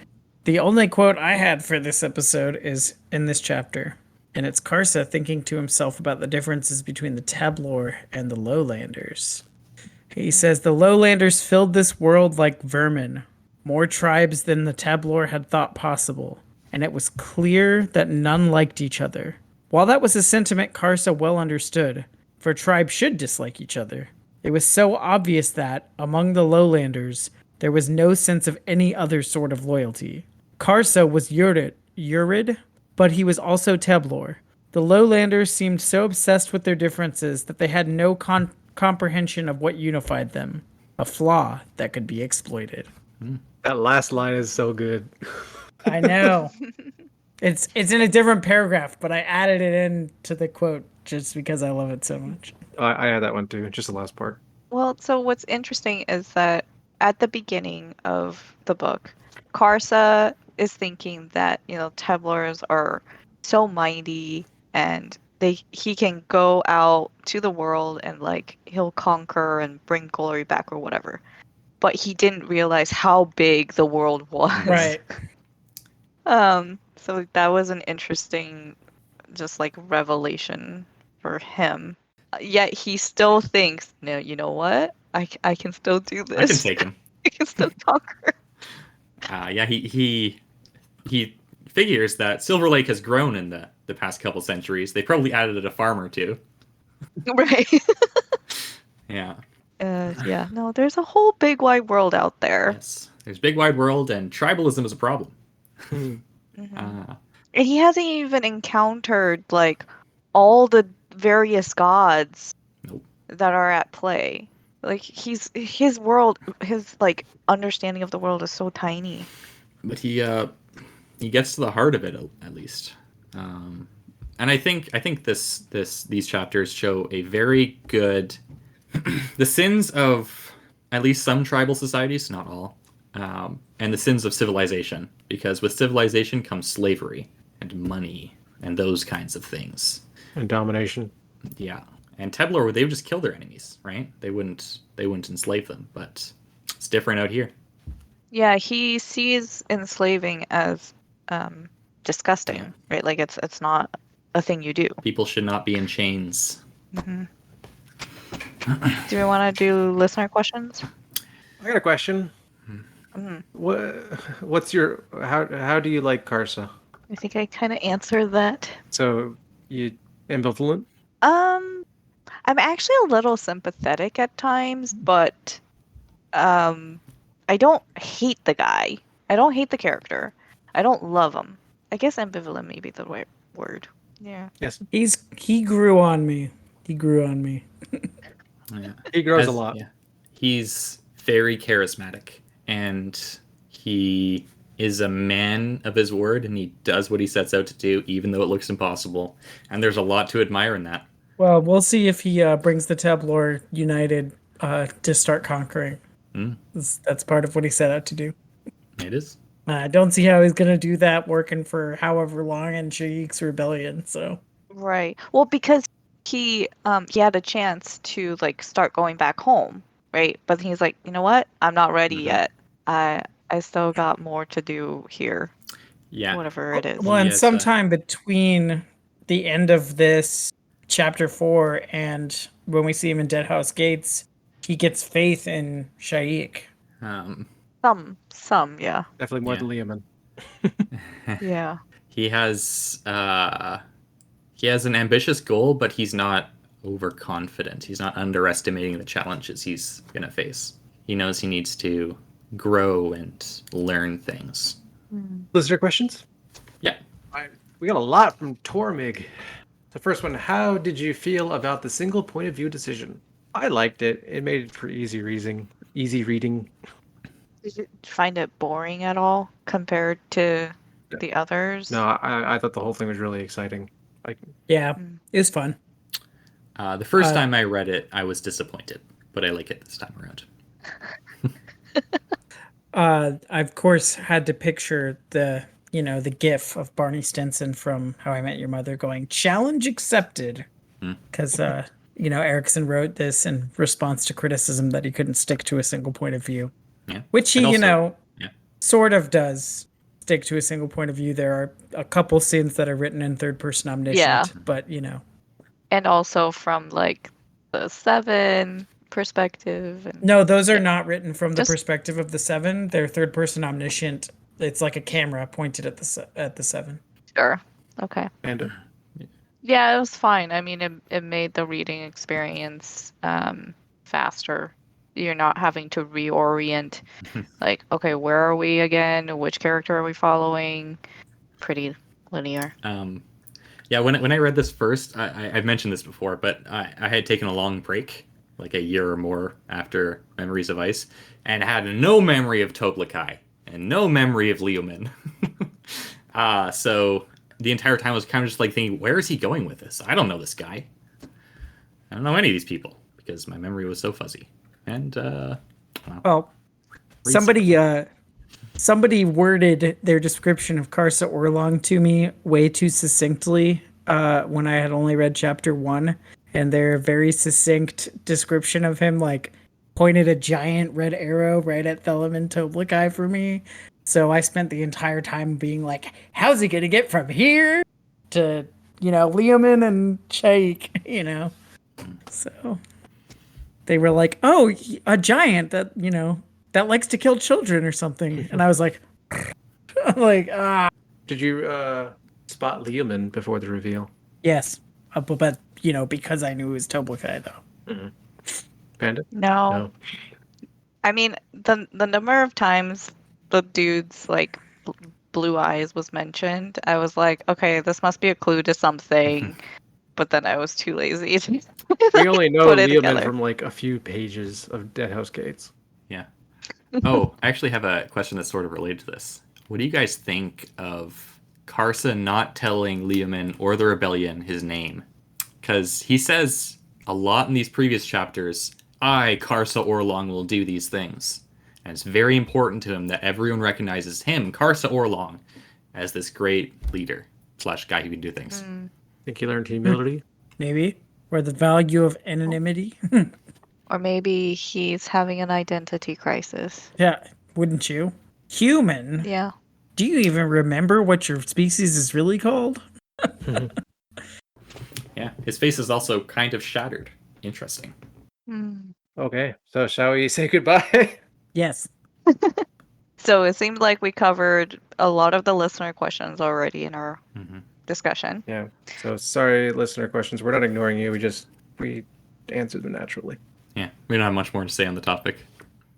the only quote I had for this episode is in this chapter, and it's Karsa thinking to himself about the differences between the Tablor and the Lowlanders. He says, the Lowlanders filled this world like vermin, more tribes than the Tablor had thought possible, and it was clear that none liked each other. While that was a sentiment Karsa well understood, for tribes should dislike each other, it was so obvious that, among the Lowlanders, there was no sense of any other sort of loyalty. Karsa was Urid, but he was also Tablor. The Lowlanders seemed so obsessed with their differences that they had no comprehension of what unified them, a flaw that could be exploited. That last line is so good. I know. It's in a different paragraph, but I added it in to the quote just because I love it so much. I had that one too, just the last part. Well, so what's interesting is that at the beginning of the book, Karsa is thinking that, Tablors are so mighty and he can go out to the world and like he'll conquer and bring glory back or whatever. But he didn't realize how big the world was. Right. So that was an interesting just like revelation for him. Yet he still thinks, no, you know what? I can still do this. I can take him. I can still conquer. Yeah, he figures that Silver Lake has grown in the past couple centuries. They probably added a farm or two. Right. Yeah. Yeah. No, there's a whole big wide world out there. Yes. There's big wide world, and tribalism is a problem. And he hasn't even encountered like all the various gods that are at play. Like his world, his like understanding of the world is so tiny. But he gets to the heart of it at least. And I think these chapters show a very good the sins of at least some tribal societies, not all, and the sins of civilization. Because with civilization comes slavery and money and those kinds of things. And domination. Yeah. And Tablor, they would just kill their enemies, right? They wouldn't enslave them, but it's different out here. Yeah, he sees enslaving as disgusting, right? Like it's not a thing you do. People should not be in chains. Do we want to do listener questions? I got a question. What's your how do you like Karsa? I think I kind of answered that. So you ambivalent? I'm actually a little sympathetic at times, but I don't hate the guy. I don't hate the character. I don't love him. I guess ambivalent may be the right word. Yeah. Yes. He grew on me. He grew on me. Yeah. He grows a lot. Yeah. He's very charismatic, and he is a man of his word, and he does what he sets out to do, even though it looks impossible. And there's a lot to admire in that. Well, we'll see if he brings the Tablor united to start conquering. That's part of what he set out to do. It is. I don't see how he's going to do that working for however long in Shaik's rebellion. So Right. Well, because he had a chance to like start going back home, right? But he's like, you know what? I'm not ready yet. I still got more to do here. Yeah. Whatever it is. well, and Yes, sometime between the end of this chapter 4 and when we see him in Deadhouse Gates, he gets faith in Shaik. Some, yeah. Definitely more than Liaman. Yeah. He has an ambitious goal, but he's not overconfident. He's not underestimating the challenges he's gonna face. He knows he needs to grow and learn things. Listener questions? Yeah. We got a lot from Tormig. The first one, how did you feel about the single point of view decision? I liked it. It made it for easy reading. Did you find it boring at all compared to the others? No, I thought the whole thing was really exciting. Yeah, it was fun. The first time I read it, I was disappointed, but I like it this time around. I of course had to picture the GIF of Barney Stinson from How I Met Your Mother going "Challenge accepted," because Erickson wrote this in response to criticism that he couldn't stick to a single point of view, which he sort of does stick to a single point of view. There are a couple scenes that are written in third person omniscient, but and also from like the Seven perspective. And, no, those are not written from the perspective of the Seven. They're third person omniscient. It's like a camera pointed at the Seven. Sure. Okay. And yeah, it was fine. I mean, it made the reading experience faster. You're not having to reorient. Like, okay, where are we again? Which character are we following? Pretty linear. Yeah, when I read this first, I've mentioned this before, but I had taken a long break, like a year or more after Memories of Ice, and had no memory of Toblakai and no memory of Leomin. So the entire time I was kind of just like thinking, where is he going with this? I don't know this guy. I don't know any of these people because my memory was so fuzzy. And somebody worded their description of Karsa Orlong to me way too succinctly when I had only read chapter 1, and their very succinct description of him like pointed a giant red arrow right at Thelamin Toblakai for me. So I spent the entire time being like, how's he gonna get from here to Leomin and Shaik, So they were like, oh, a giant that that likes to kill children or something. And I was like, Did you spot Leomin before the reveal? Yes. But, because I knew it was Toblakai, though. Mm-hmm. Panda? No. I mean, the number of times the dude's, like, blue eyes was mentioned, I was like, okay, this must be a clue to something. But then I was too lazy to we only know Leomin together. from, like, a few pages of Deadhouse Gates. Yeah. Oh, I actually have a question that's sort of related to this. What do you guys think of Karsa not telling Leomin or the Rebellion his name? Because he says a lot in these previous chapters, I, Karsa Orlong, will do these things. And it's very important to him that everyone recognizes him, Karsa Orlong, as this great leader / guy who can do things. Think he learned humility? Maybe. Or the value of anonymity. Or maybe he's having an identity crisis. Yeah, wouldn't you? Human? Yeah. Do you even remember what your species is really called? Yeah, his face is also kind of shattered. Interesting. Okay, so shall we say goodbye? Yes. So it seemed like we covered a lot of the listener questions already in our discussion. Yeah, so sorry, listener questions. We're not ignoring you. We answered them naturally. Yeah, we don't have much more to say on the topic.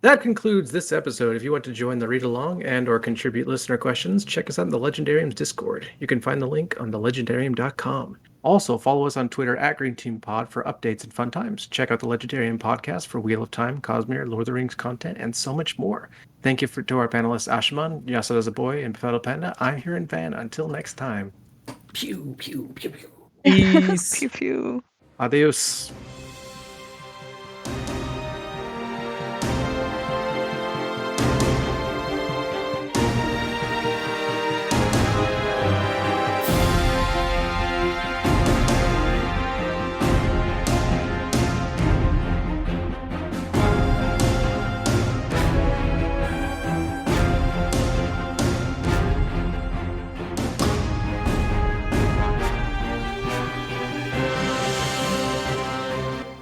That concludes this episode. If you want to join the read-along and or contribute listener questions, check us out in the Legendarium's Discord. You can find the link on thelegendarium.com. Also, follow us on Twitter @GreenTeamPod for updates and fun times. Check out the Legendarium podcast for Wheel of Time, Cosmere, Lord of the Rings content, and so much more. Thank you to our panelists Ashaman, JasnahAsABoy, and BefuddledPanda. I'm Hurinfan. Until next time. Pew, pew, pew, pew. Peace. Pew pew. Adios.